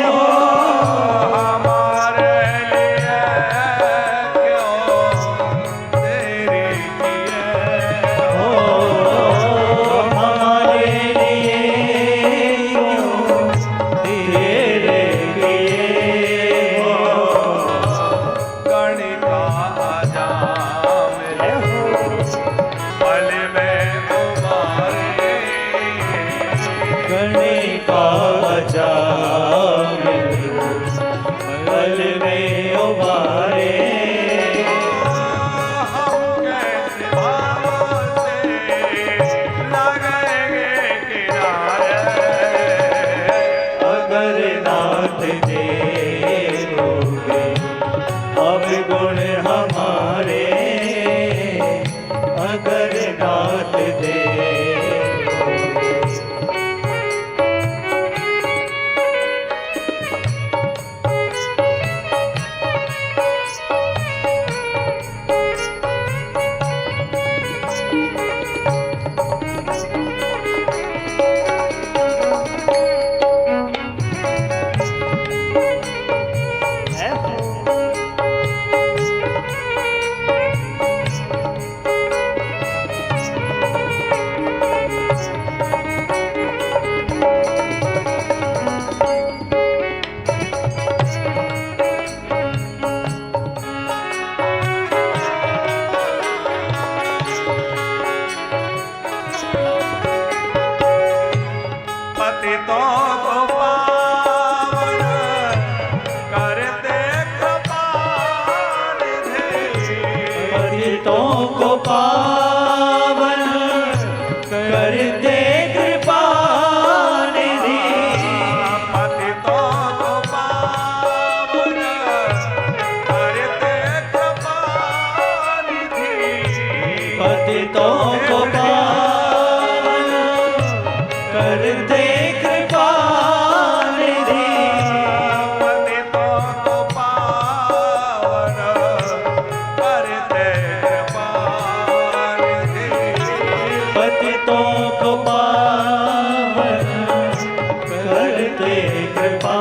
हो, हमारे लिए क्यों देरी किए हो, हमारे लिए क्यों देर किए हो, गणिका जाम पल में उबारे, गणिका जाम पल में उबारे, हम कैसे भाव से लगेंगे किनारे, अगर नाथ देखोगे अवगुण हमारे, अगर नाथ देखोगे। करते कृपा निधि पतितों को पावन करते कृपा निधि पतितों को पावन करते कृपा निधि पतितों को पावन करते कृपा निधि पतितों को पावन करते कृपा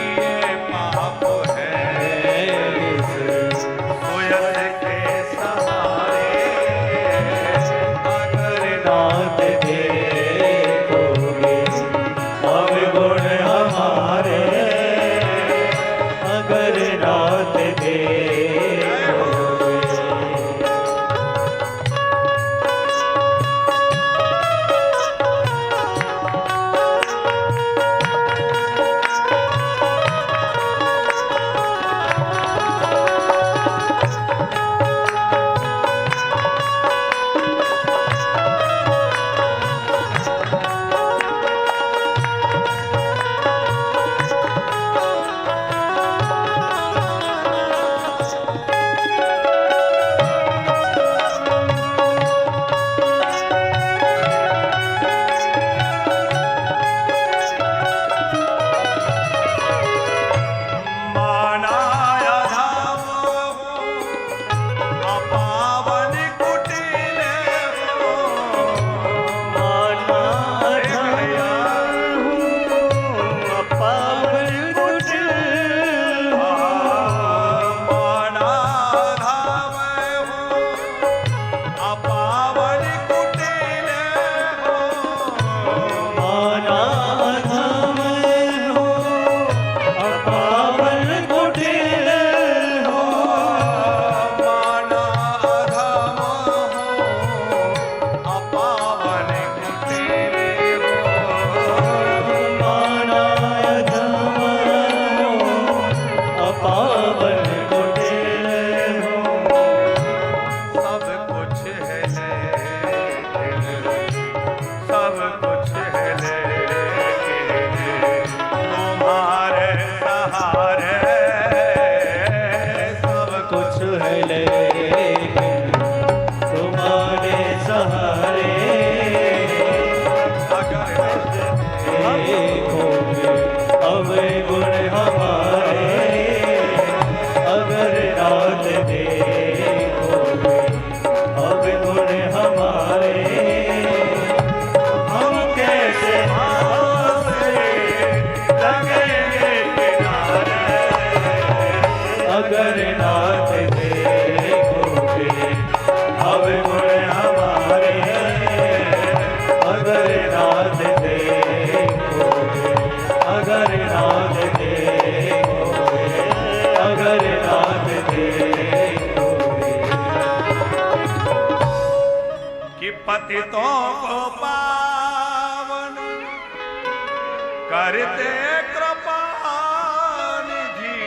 ये पाप है सोयस के सहारे अगर नाथ देखोगे अवगुण हमारे अगर नाथ देखोगे मानाया धाम अपावन कुटिल हो माना पावन कुटिल माना धाम अपावन कुटिल हो माना धाम हो अपावन कुटिल हो माना धाम अपावन कुटिल हो माना धाम हो अपावन कुटिल हो सब कुछ है लेकिन सब कुछ है लेकिन तुम्हारे सहारे सब कुछ है लेकिन तुम्हारे सहारे अगर देखोगे अवगुण हमारे अगर रात देखोगे अवगुण हमारे हम कैसे लगेंगे किनारे अगर नाथ देखोगे अवगुण हमारे अगर नाथ देखोगे अगर नाथ देखोगे अगर नाथ देखोगे कि पतितों को पावन करते कृपा निधि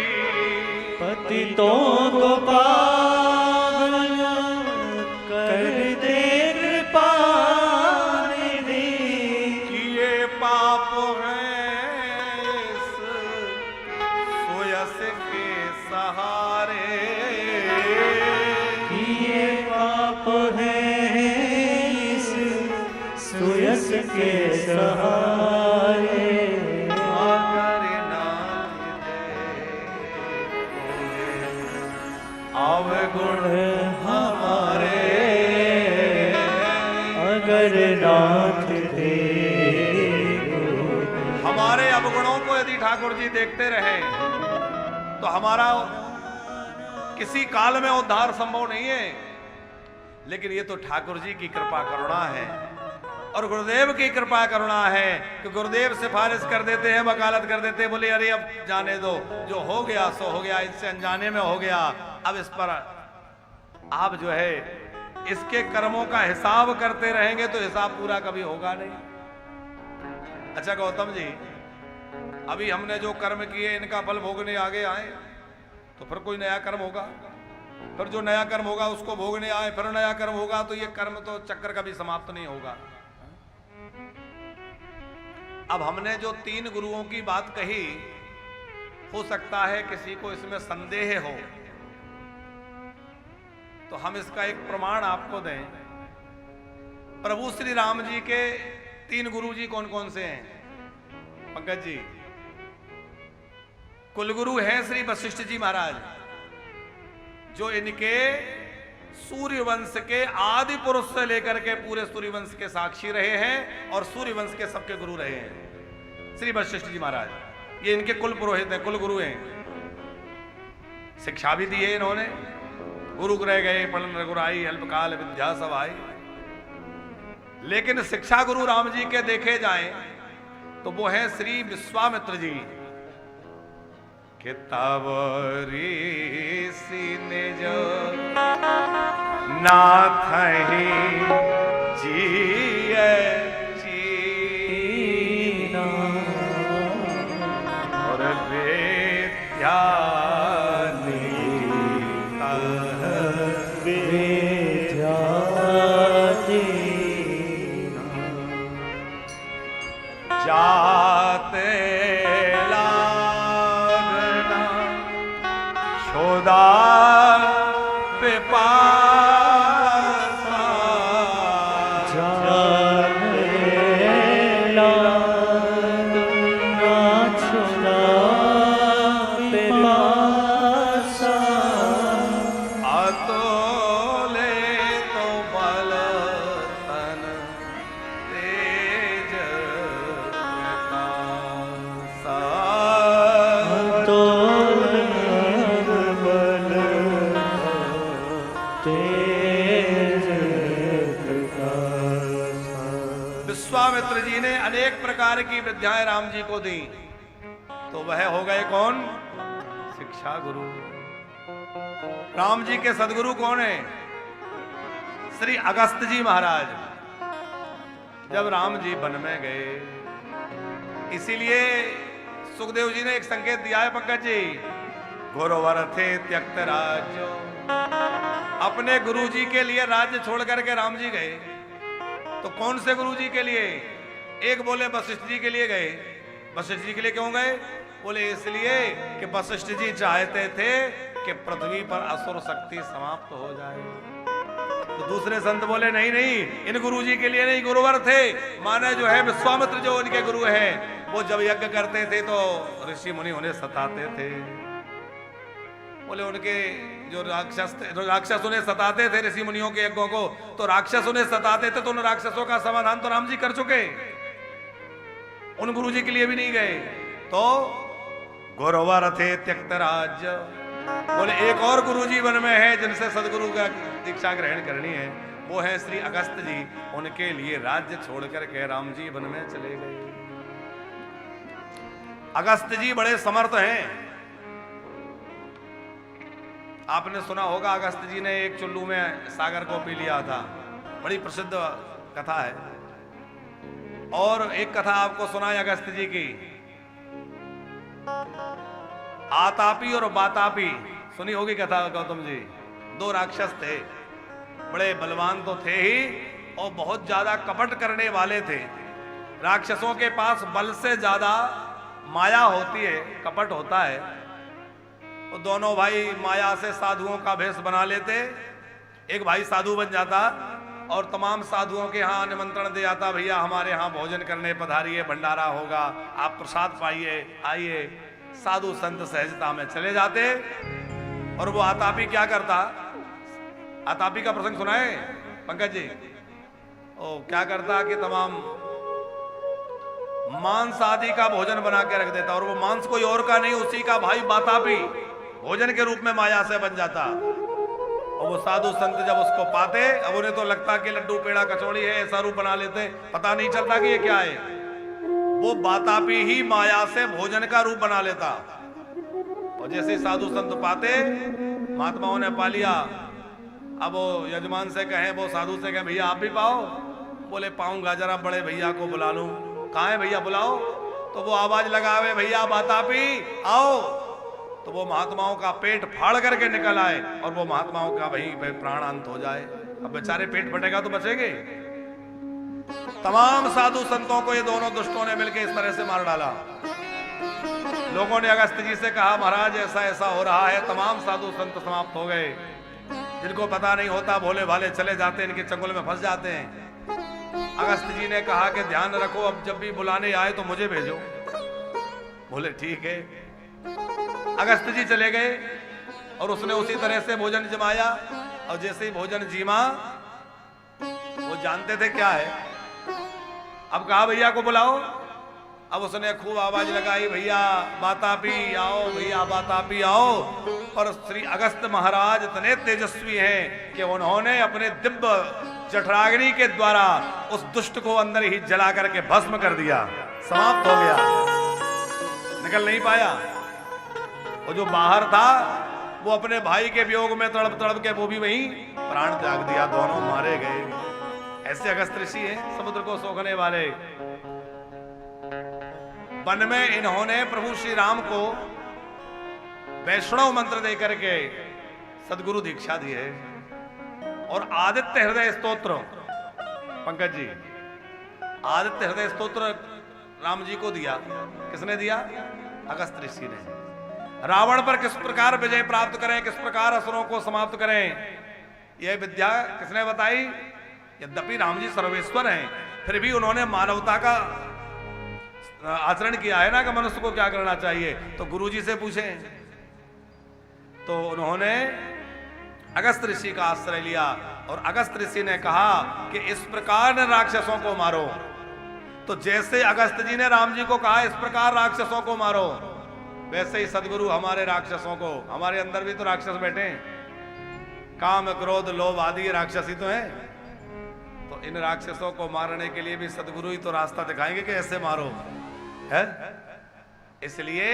पतितों को पावन कर दे कृपा निधि किए पाप हैं इस सोयस के सहारे ये पाप है इस सुयस के सहारे अगर नाथ अवगुण हमारे अगर नाथ दे हमारे अवगुणों को यदि ठाकुर जी देखते रहे तो हमारा किसी काल में उद्धार संभव नहीं है। लेकिन ये तो ठाकुर जी की कृपा करुणा है और गुरुदेव की कृपा करुणा है कि गुरुदेव सिफारिश कर देते हैं, वकालत कर देते हैं, बोले अरे अब जाने दो, जो हो गया सो हो गया, इससे अनजाने में हो गया, अब इस पर आप जो है इसके कर्मों का हिसाब करते रहेंगे तो हिसाब पूरा कभी होगा नहीं। अच्छा गौतम जी, अभी हमने जो कर्म किए इनका फल भोगने आगे आए तो फिर कोई नया कर्म होगा, फिर जो नया कर्म होगा उसको भोगने आए, फिर नया कर्म होगा, तो ये कर्म तो चक्र कभी समाप्त नहीं होगा। अब हमने जो 3 गुरुओं की बात कही, हो सकता है किसी को इसमें संदेह हो, तो हम इसका एक प्रमाण आपको दें। प्रभु श्री राम जी के 3 गुरु जी कौन कौन से हैं? पंकज जी, कुलगुरु हैं श्री वशिष्ठ जी महाराज, जो इनके सूर्यवंश के आदि पुरुष से लेकर के पूरे सूर्यवंश के साक्षी रहे हैं और सूर्यवंश के सबके गुरु रहे हैं श्री वशिष्ठ जी महाराज। ये इनके कुल पुरोहित हैं, कुल गुरु हैं। शिक्षा भी दी है इन्होंने। गुरु रह गए पढ़न रघुराई, अल्पकाल विद्या सब आई। लेकिन शिक्षा गुरु राम जी के देखे जाएं तो वो है श्री विश्वामित्र जी। किताब ऋषि निज नाथ ही जिय चीना और विद्या जाते लागना शोदा पिपासा, जाते लागना शोदा पिपासा, अतोले तो बल तन तेज विश्वामित्र जी ने अनेक प्रकार की विद्याएं राम जी को दी, तो वह हो गए कौन? शिक्षा गुरु। राम जी के सदगुरु कौन है? श्री अगस्त जी महाराज। जब राम जी वन में गए, इसीलिए सुखदेव जी ने एक संकेत दिया है पंकज जी, गुरुवर थे त्यक्त राज्य। अपने गुरु जी के लिए राज्य छोड़ करके राम जी गए। तो कौन से गुरु जी के लिए? एक बोले वशिष्ठ जी के लिए गए। वशिष्ठ जी के लिए क्यों गए? बोले इसलिए कि वशिष्ठ जी चाहते थे कि पृथ्वी पर असुर शक्ति समाप्त हो जाए। तो दूसरे संत बोले नहीं नहीं, इन गुरु जी के लिए नहीं, गुरुवर थे माने जो है विश्वामित्र जो उनके गुरु हैं, वो जब यज्ञ करते थे तो ऋषि मुनि उन्हें सताते थे। बोले उनके जो राक्षस उन्हें सताते थे ऋषि मुनियों के यज्ञों को, तो राक्षस उन्हें सताते थे, तो उन राक्षसों का समाधान तो राम जी कर चुके, उन गुरु जी के लिए भी नहीं गए। तो गुरुवर थे त्यक्त राज्य। बोले एक और गुरु जी वन में है जिनसे सदगुरु का दीक्षा ग्रहण करनी है, वो है श्री अगस्त जी। उनके लिए राज्य छोड़ करके राम जी वन में चले गए। अगस्त जी बड़े समर्थ हैं। आपने सुना होगा अगस्त जी ने एक चुल्लू में सागर को पी लिया था, बड़ी प्रसिद्ध कथा है। और एक कथा आपको सुनाए अगस्त जी की, आतापी और बातापी, सुनी होगी कथा गौतम जी। 2 राक्षस थे, बड़े बलवान तो थे ही और बहुत ज्यादा कपट करने वाले थे। राक्षसों के पास बल से ज्यादा माया होती है, कपट होता है। वो दोनों भाई माया से साधुओं का भेष बना लेते। एक भाई साधु बन जाता और तमाम साधुओं के यहाँ निमंत्रण दे आता, भैया हमारे यहाँ भोजन करने पधारिए, भंडारा होगा, आप प्रसाद पाइए, आइए। साधु संत सहजता में चले जाते। और वो आतापी क्या करता? आतापी का प्रसंग सुनाए पंकज जी। ओ क्या करता कि तमाम मांस आदि का भोजन बना के रख देता, और वो मांस कोई और का नहीं, उसी का भाई बातापी भोजन के रूप में माया से बन जाता। और वो साधु संत जब उसको पाते, अब उन्हें तो लगता कि लड्डू पेड़ा कचौड़ी है, ऐसा रूप बना लेते, पता नहीं चलता कि ये क्या है। वो बातापी ही माया से भोजन का रूप बना लेता। और जैसे साधु संत पाते, महात्माओं ने पा लिया। अब वो यजमान से कहे, वो साधु से कहे, भैया आप भी पाओ। बोले पाऊंगा, जरा बड़े भैया को बुला लूं। कहाँ है भैया, बुलाओ। तो वो आवाज लगावे, भैया बातापी आओ। तो वो महात्माओं का पेट फाड़ करके निकल आए और वो महात्माओं का वहीं पे प्राणांत हो जाए। अब बेचारे पेट फटेगा तो बचेंगे। तमाम साधु संतों को ये दोनों दुष्टों ने मिलकर इस तरह से मार डाला। लोगों ने अगस्त जी से कहा महाराज ऐसा ऐसा हो रहा है। तमाम साधु संत समाप्त हो गए। जिनको पता नहीं होता भोले भाले चले जाते हैं, इनके चंगुल में फंस जाते हैं। अगस्त जी ने कहा कि ध्यान रखो, अब जब भी बुलाने आए तो मुझे भेजो। बोले ठीक है। अगस्त जी चले गए और उसने उसी तरह से भोजन जमाया और जैसे ही भोजन जीमा, वो जानते थे क्या है। अब कहा भैया को बुलाओ। अब उसने खूब आवाज लगाई, भैया बातापी आओ, भैया बातापी आओ। और श्री अगस्त महाराज इतने तेजस्वी हैं कि उन्होंने अपने दिव्य जठराग्नि के द्वारा उस दुष्ट को अंदर ही जला करके भस्म कर दिया। समाप्त हो गया, निकल नहीं पाया। और जो बाहर था वो अपने भाई के वियोग में तड़प तड़प के वो भी वहीं प्राण त्याग दिया। दोनों मारे गए। ऐसे अगस्त ऋषि हैं, समुद्र को सोखने वाले। वन में इन्होंने प्रभु श्री राम को वैष्णव मंत्र देकर के सदगुरु दीक्षा दी है। और आदित्य हृदय स्तोत्र, पंकज जी, आदित्य हृदय स्तोत्र राम जी को दिया। किसने दिया? अगस्त ऋषि ने। रावण पर किस प्रकार विजय प्राप्त करें, किस प्रकार असुरों को समाप्त करें, यह विद्या किसने बताई? यद्यपि राम जी सर्वेश्वर हैं, फिर भी उन्होंने मानवता का आचरण किया है ना कि मनुष्य को क्या करना चाहिए। तो गुरु जी से पूछें। तो उन्होंने अगस्त ऋषि का आश्रय लिया और अगस्त ऋषि ने कहा कि इस प्रकार राक्षसों को मारो। तो जैसे अगस्त जी ने राम जी को कहा इस प्रकार राक्षसों को मारो, वैसे ही सदगुरु हमारे राक्षसों को, हमारे अंदर भी तो राक्षस बैठे हैं, काम क्रोध लोभ आदि राक्षस ही तो हैं। तो इन राक्षसों को मारने के लिए भी सदगुरु ही तो रास्ता दिखाएंगे कि ऐसे मारो है। इसलिए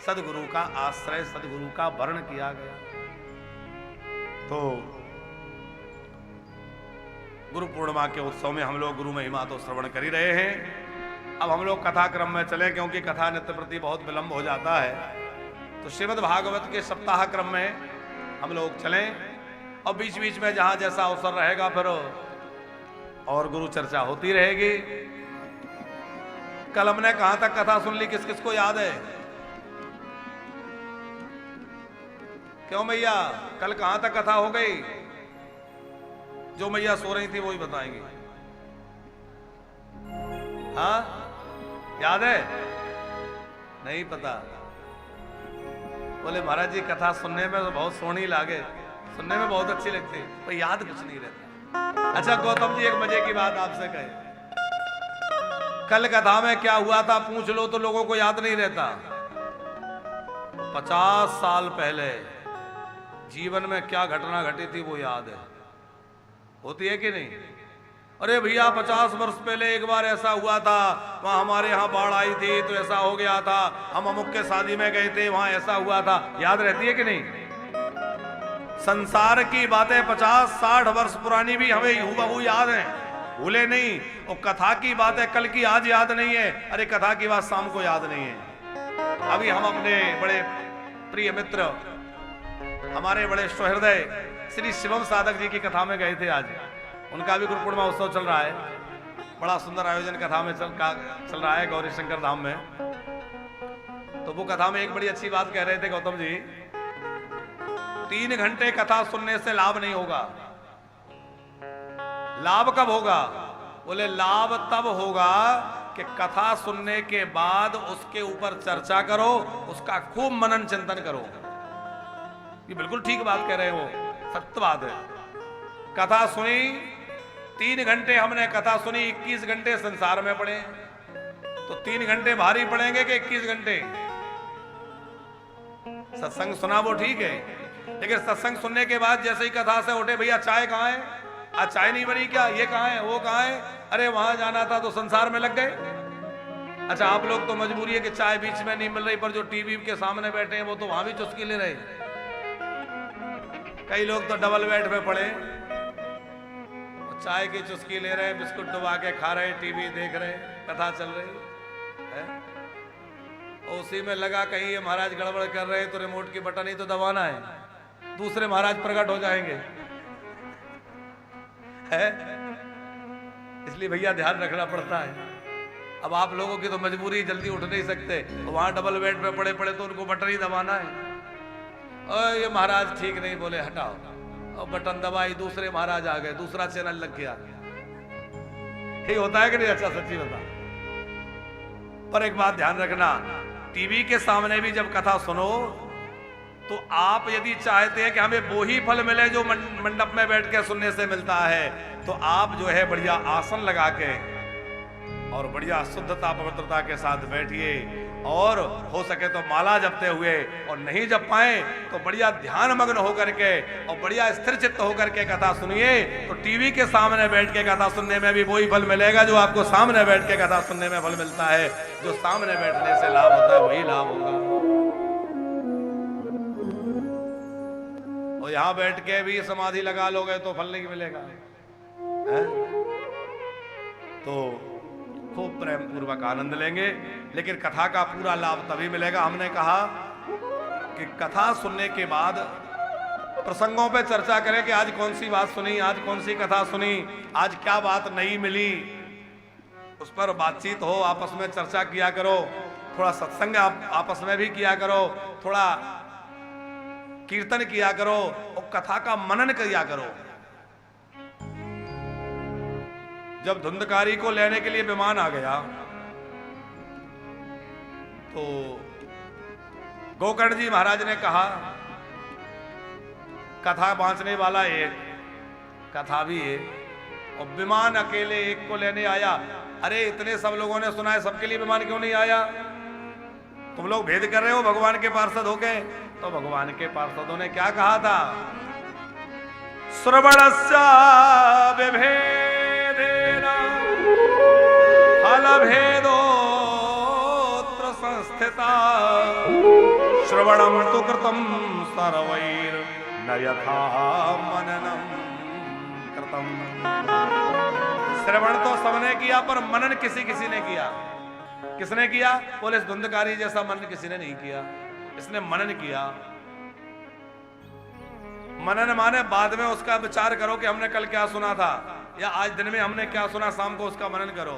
सदगुरु का आश्रय, सदगुरु का वर्ण किया गया। तो गुरु पूर्णिमा के उत्सव में हम लोग गुरु महिमा तो श्रवण कर ही रहे हैं। अब हम लोग कथा क्रम में चले, क्योंकि कथा नित्य प्रति बहुत विलंब हो जाता है। तो श्रीमद् भागवत के सप्ताह क्रम में हम लोग चलें और बीच बीच में जहां जैसा अवसर रहेगा फिर और गुरु चर्चा होती रहेगी। कल हमने कहां तक कथा सुन ली, किस किस को याद है? क्यों मैया, कल कहां तक कथा हो गई? जो मैया सो रही थी वही बताएंगी। हाँ याद है? नहीं पता? बोले महाराज जी कथा सुनने में तो बहुत सोहनी लागे, सुनने में बहुत अच्छी लगती है, पर याद कुछ नहीं रहता। अच्छा गौतम जी, एक मजे की बात आपसे कहे। कल कथा में क्या हुआ था पूछ लो तो लोगों को याद नहीं रहता। 50 साल पहले जीवन में क्या घटना घटी थी वो याद है। होती है कि नहीं? अरे भैया 50 वर्ष पहले एक बार ऐसा हुआ था, वहां हमारे यहाँ बाढ़ आई थी तो ऐसा हो गया था, हम अमुक के शादी में गए थे वहां ऐसा हुआ था। याद रहती है कि नहीं? संसार की बातें 50-60 वर्ष पुरानी भी हमें हूबहू याद है, भूले नहीं। और कथा की बातें कल की आज याद नहीं है, अरे कथा की बात शाम को याद नहीं है। अभी हम अपने बड़े प्रिय मित्र, हमारे बड़े सुहृदय श्री शिवम साधक जी की कथा में गए थे। आज उनका भी गुरु पूर्णिमा उत्सव चल रहा है। बड़ा सुंदर आयोजन कथा में चल रहा है गौरी शंकर धाम में। तो वो कथा में एक बड़ी अच्छी बात कह रहे थे गौतम जी, 3 घंटे कथा सुनने से लाभ नहीं होगा। लाभ कब होगा? बोले लाभ तब होगा कि कथा सुनने के बाद उसके ऊपर चर्चा करो, उसका खूब मनन चिंतन करो। ये बिल्कुल ठीक बात कह रहे हो, सत्य बात है। कथा सुनी, 3 घंटे हमने कथा सुनी, 21 घंटे संसार में पड़े, तो 3 घंटे भारी पड़ेंगे कि 21 घंटे? सत्संग सुना वो ठीक है, लेकिन सत्संग सुनने के बाद जैसे ही कथा से उठे, भैया चाय कहाँ है, आज चाय नहीं बनी क्या, ये कहाँ है, वो कहाँ है, अरे वहां जाना था, तो संसार में लग गए। अच्छा आप लोग तो मजबूरी है कि चाय बीच में नहीं मिल रही, पर जो टीवी के सामने बैठे हैं वो तो वहां भी चुस्की ले रहे। कई लोग तो डबल बेड पे पड़े, चाय की चुस्की ले रहे हैं, बिस्कुट डुबा के खा रहे हैं, टीवी देख रहे हैं, कथा चल रही है। तो उसी में लगा कहीं ये महाराज गड़बड़ कर रहे हैं तो रिमोट की बटन ही तो दबाना है, दूसरे महाराज प्रकट हो जाएंगे है। इसलिए भैया ध्यान रखना पड़ता है। अब आप लोगों की तो मजबूरी, जल्दी उठ नहीं सकते, वहां डबल बेड पे पड़े पड़े तो उनको बटन ही दबाना है। और ये महाराज ठीक नहीं बोले, हटाओ, और बटन दबाई, दूसरे महाराज आ गए, दूसरा चैनल लग गया। ये होता है कि नहीं? अच्छा सच्ची बता। पर एक बात ध्यान रखना, टीवी के सामने भी जब कथा सुनो तो आप यदि चाहते हैं कि हमें वो ही फल मिले जो मंडप में बैठ के सुनने से मिलता है, तो आप जो है बढ़िया आसन लगा के और बढ़िया शुद्धता पवित्रता के साथ बैठिए, और हो सके तो माला जपते हुए, और नहीं जप पाए तो बढ़िया ध्यान मग्न होकर के और बढ़िया स्थिर चित्त होकर के कथा सुनिए। तो टीवी के सामने बैठ के कथा सुनने में भी वही फल मिलेगा जो आपको सामने बैठ के कथा सुनने में फल मिलता है। जो सामने बैठने से लाभ होता है वही लाभ होगा। और यहां बैठ के भी समाधि लगा लोगे तो फल नहीं मिलेगा है? तो खूब प्रेम पूर्वक आनंद लेंगे, लेकिन कथा का पूरा लाभ तभी मिलेगा। हमने कहा कि कथा सुनने के बाद प्रसंगों पे चर्चा करें कि आज कौन सी बात सुनी, आज कौन सी कथा सुनी, आज क्या बात नई मिली, उस पर बातचीत हो, आपस में चर्चा किया करो, थोड़ा सत्संग आपस में भी किया करो, थोड़ा कीर्तन किया करो और कथा का मनन किया करो। जब धुंधकारी को लेने के लिए विमान आ गया तो गोकर्ण जी महाराज ने कहा, कथा बांचने वाला एक, कथा भी एक, और विमान अकेले एक को लेने आया। अरे इतने सब लोगों ने सुना है, सबके लिए विमान क्यों नहीं आया? तुम लोग भेद कर रहे हो भगवान के पार्षद हो गए। तो भगवान के पार्षदों ने क्या कहा था? श्रवणस्य विभेदेन फलभेदोऽत्र संस्थिता श्रवणं तु कृतं सर्वैर् न यथा मननं कृतं। श्रवण तो सबने किया पर मनन किसी किसी ने किया। किसने किया? बोले धुंधकारी जैसा मनन किसी ने नहीं किया, इसने मनन किया। मनन माने बाद में उसका विचार करो कि हमने कल क्या सुना था, या आज दिन में हमने क्या सुना, शाम को उसका मनन करो।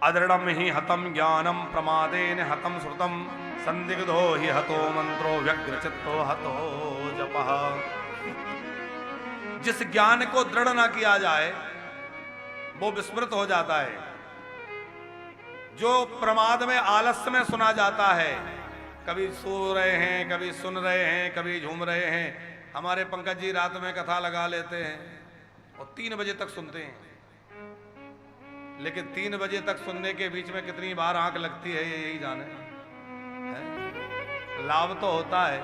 अदृढ़म ही हतम ज्ञानम प्रमादेन हतम श्रुतम संदिग्धो ही हतो मंत्रो व्यग्रचित्तो हतो जपः। जिस ज्ञान को दृढ़ ना किया जाए वो विस्मृत हो जाता है। जो प्रमाद में आलस्य में सुना जाता है, कभी सो रहे हैं, कभी सुन रहे हैं, कभी झूम रहे हैं। हमारे पंकज जी रात में कथा लगा लेते हैं और 3 बजे तक सुनते हैं, लेकिन 3 बजे तक सुनने के बीच में कितनी बार आंख लगती है ये यही जाने है? लाभ तो होता है,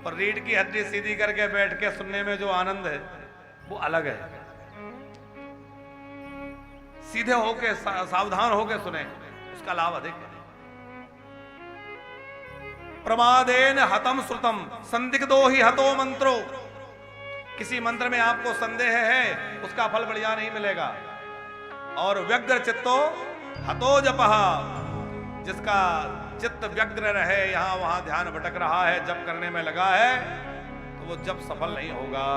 पर रीढ़ की हड्डी सीधी करके बैठ के सुनने में जो आनंद है वो अलग है। सीधे होके सावधान होके सुने, उसका लाभ अधिक है। प्रमादेन हतम श्रुतम संदिग्धो ही हतो मंत्रो। किसी मंत्र में आपको संदेह है, उसका फल बढ़िया नहीं मिलेगा। और व्यग्र चित्तो हतो जपः। जिसका चित्त व्यग्र रहे, यहां वहां ध्यान भटक रहा है, जप करने में लगा है, तो वो जप सफल नहीं होगा।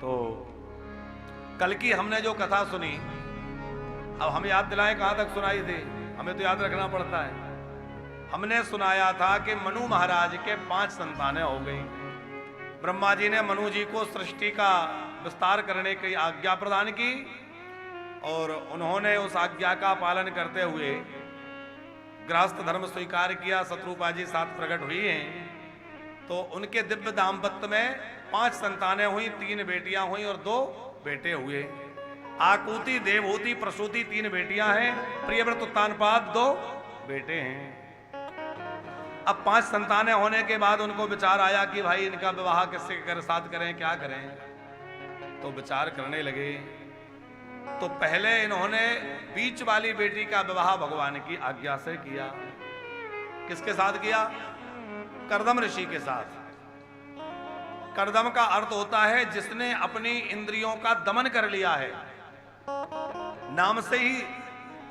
तो कल की हमने जो कथा सुनी, अब हम याद दिलाएं कहां तक सुनाई थी, हमें तो याद रखना पड़ता है। हमने सुनाया था कि मनु महाराज के 5 संतानें हो गई। ब्रह्मा जी ने मनु जी को सृष्टि का विस्तार करने की आज्ञा प्रदान की, और उन्होंने उस आज्ञा का पालन करते हुए गृहस्थ धर्म स्वीकार किया। शत्रुपा जी साथ प्रकट हुई हैं, तो उनके दिव्य दाम्पत्य में 5 संतानें हुई, 3 बेटियां हुई और 2 बेटे हुए। आकुति, देवहूति, प्रसूति 3 बेटियां हैं, प्रियव्रत, उत्तानपाद 2 बेटे हैं। अब 5 संतानें होने के बाद उनको विचार आया कि भाई इनका विवाह किसके साथ करें, क्या करें। तो विचार करने लगे। तो पहले इन्होंने बीच वाली बेटी का विवाह भगवान की आज्ञा से किया। किसके साथ किया? कर्दम ऋषि के साथ। कर्दम का अर्थ होता है जिसने अपनी इंद्रियों का दमन कर लिया है। नाम से ही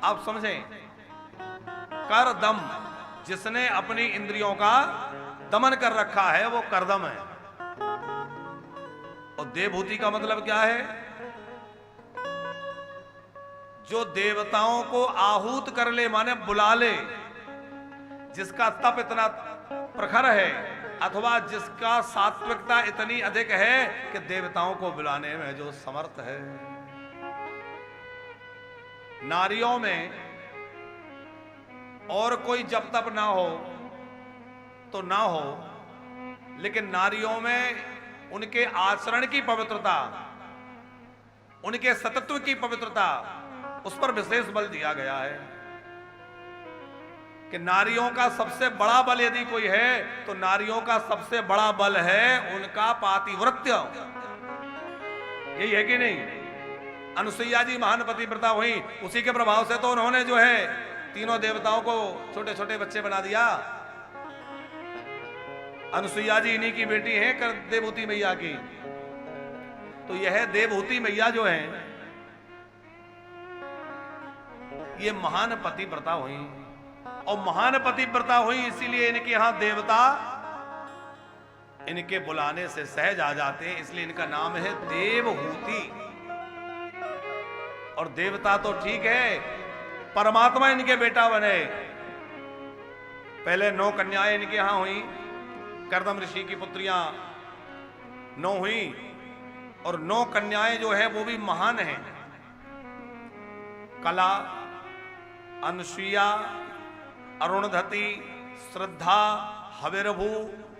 आप समझें, कर दम, जिसने अपनी इंद्रियों का दमन कर रखा है वो करदम है। और देवहूति का मतलब क्या है? जो देवताओं को आहूत कर ले, माने बुला ले, जिसका तप इतना प्रखर है अथवा जिसका सात्विकता इतनी अधिक है कि देवताओं को बुलाने में जो समर्थ है। नारियों में और कोई जप तप ना हो तो ना हो, लेकिन नारियों में उनके आचरण की पवित्रता, उनके सतत्व की पवित्रता, उस पर विशेष बल दिया गया है कि नारियों का सबसे बड़ा बल यदि कोई है तो नारियों का सबसे बड़ा बल है उनका पातिव्रत्य। यही है कि नहीं? अनुसुईया जी महान पतिव्रता हुई, उसी के प्रभाव से तो उन्होंने जो है तीनों देवताओं को छोटे छोटे बच्चे बना दिया। अनुसुईया जी इन्हीं की बेटी है कर देवहूति मैया की। तो यह देवहूति मैया जो है ये महान पतिव्रता हुई, और महान पतिव्रता हुई इसीलिए इनके यहां देवता इनके बुलाने से सहज आ जाते हैं, इसलिए इनका नाम है देवहूति। और देवता तो ठीक है, परमात्मा इनके बेटा बने। पहले 9 कन्याएं इनके यहां हुई, करदम ऋषि की पुत्रियां 9 हुई, और 9 कन्याएं जो है वो भी महान हैं। कला, अनुसुईया, अरुणधति, श्रद्धा, हविर्भू,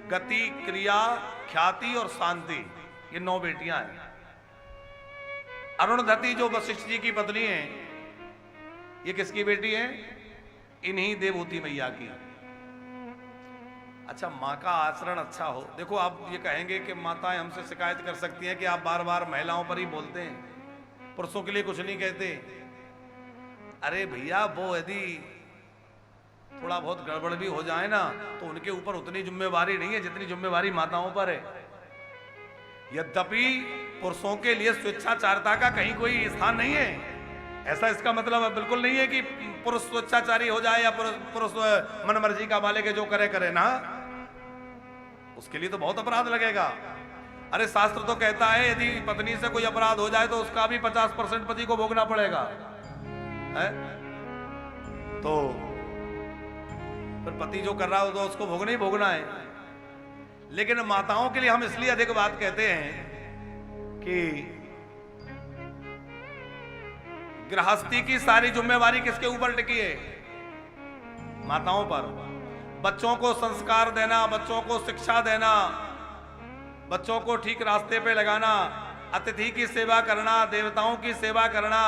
गति, क्रिया, ख्याति और शांति, ये 9 बेटियां हैं। अरुणधति जो वशिष्ठ जी की पत्नी है, ये किसकी बेटी है? इन्हीं देवहूति मैया की। अच्छा, माँ का आचरण अच्छा हो। देखो, आप ये कहेंगे कि माताएं हमसे शिकायत कर सकती हैं कि आप बार बार महिलाओं पर ही बोलते हैं, पुरुषों के लिए कुछ नहीं कहते। अरे भैया, वो यदि थोड़ा बहुत गड़बड़ भी हो जाए ना तो उनके ऊपर उतनी जिम्मेवारी नहीं है जितनी जिम्मेवारी माताओं पर है। यद्यपि पुरुषों के लिए स्वेच्छाचारिता का कहीं कोई स्थान नहीं है, ऐसा इसका मतलब बिल्कुल नहीं है कि पुरुष स्वेच्छाचारी हो जाए या पुरुष मनमर्जी का मालिक है, जो करे करे ना, उसके लिए तो बहुत अपराध लगेगा। अरे शास्त्र तो कहता है यदि पत्नी से कोई अपराध हो जाए तो उसका भी 50% पति को भोगना पड़ेगा है? तो फिर पति जो कर रहा हो तो उसको भोगना ही भोगना है। लेकिन माताओं के लिए हम इसलिए अधिक बात कहते हैं कि गृहस्थी की सारी जिम्मेवारी किसके ऊपर टिकी है? माताओं पर। बच्चों को संस्कार देना, बच्चों को शिक्षा देना, बच्चों को ठीक रास्ते पे लगाना, अतिथि की सेवा करना, देवताओं की सेवा करना,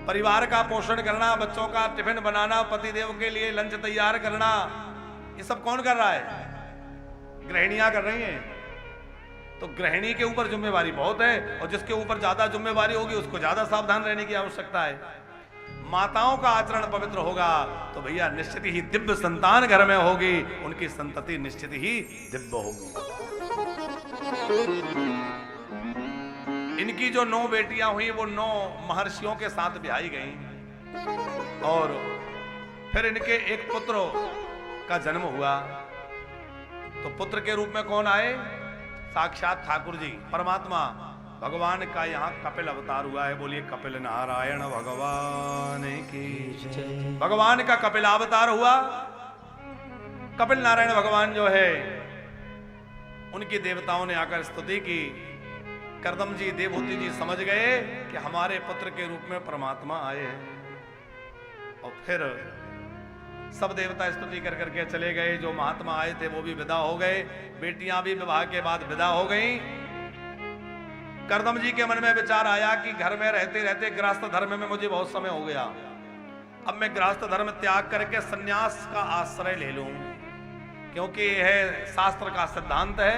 परिवार का पोषण करना, बच्चों का टिफिन बनाना, पतिदेव के लिए लंच तैयार करना, ये सब कौन कर रहा है? गृहिणियां कर रही हैं। तो गृहिणी के ऊपर जिम्मेवारी बहुत है, और जिसके ऊपर ज्यादा जिम्मेवारी होगी उसको ज्यादा सावधान रहने की आवश्यकता है। माताओं का आचरण पवित्र होगा तो भैया निश्चित ही दिव्य संतान घर में होगी, उनकी संतति निश्चित ही दिव्य होगी। इनकी जो 9 बेटियां हुई वो 9 महर्षियों के साथ ब्याही गईं, और फिर इनके एक पुत्र का जन्म हुआ। तो पुत्र के रूप में कौन आए? साक्षात ठाकुर जी, परमात्मा भगवान का यहाँ कपिल अवतार हुआ है। बोलिए कपिल नारायण भगवान की जय। भगवान का कपिल अवतार हुआ। कपिल नारायण भगवान जो है उनकी देवताओं ने आकर स्तुति की। करदम जी, देवहूति जी समझ गए कि हमारे पुत्र के रूप में परमात्मा आए हैं। और फिर सब देवता स्तुति कर करके चले गए। जो महात्मा आए थे वो भी विदा हो गए, बेटियां भी विवाह के बाद विदा हो गईं। करदम जी के मन में विचार आया कि घर में रहते रहते गृहस्थ धर्म में मुझे बहुत समय हो गया, अब मैं गृहस्थ धर्म त्याग करके सन्यास का आश्रय ले लूं, क्योंकि यह शास्त्र का सिद्धांत है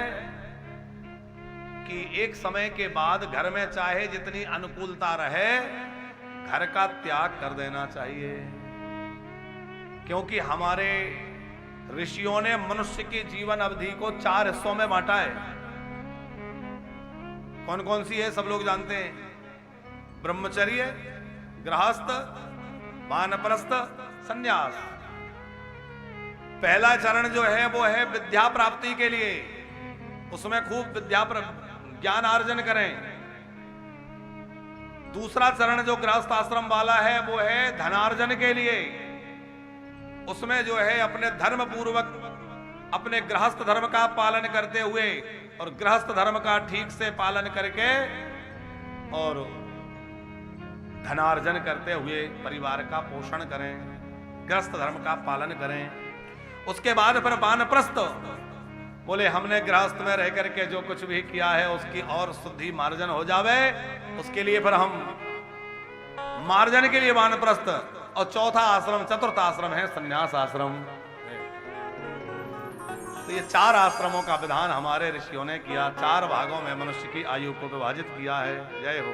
कि एक समय के बाद घर में चाहे जितनी अनुकूलता रहे, घर का त्याग कर देना चाहिए। क्योंकि हमारे ऋषियों ने मनुष्य की जीवन अवधि को 4 हिस्सों में बांटा है। कौन कौन सी है? सब लोग जानते हैं। ब्रह्मचर्य, गृहस्थ, वानप्रस्थ संन्यास। पहला चरण जो है वो है विद्या प्राप्ति के लिए, उसमें खूब ज्ञान अर्जन करें। दूसरा चरण जो गृहस्थ आश्रम वाला है वो है धनार्जन के लिए, उसमें जो है अपने धर्म पूर्वक अपने गृहस्थ धर्म का पालन करते हुए और गृहस्थ धर्म का ठीक से पालन करके और धनार्जन करते हुए परिवार का पोषण करें, गृहस्थ धर्म का पालन करें। उसके बाद फिर वानप्रस्थ, बोले हमने गृहस्थ में रह करके जो कुछ भी किया है उसकी और शुद्धि मार्जन हो जावे, उसके लिए फिर हम मार्जन के लिए वानप्रस्थ। और चौथा आश्रम, चतुर्थ आश्रम है संन्यास आश्रम। तो ये 4 आश्रमों का विधान हमारे ऋषियों ने किया, 4 भागों में मनुष्य की आयु को विभाजित किया है। जय हो।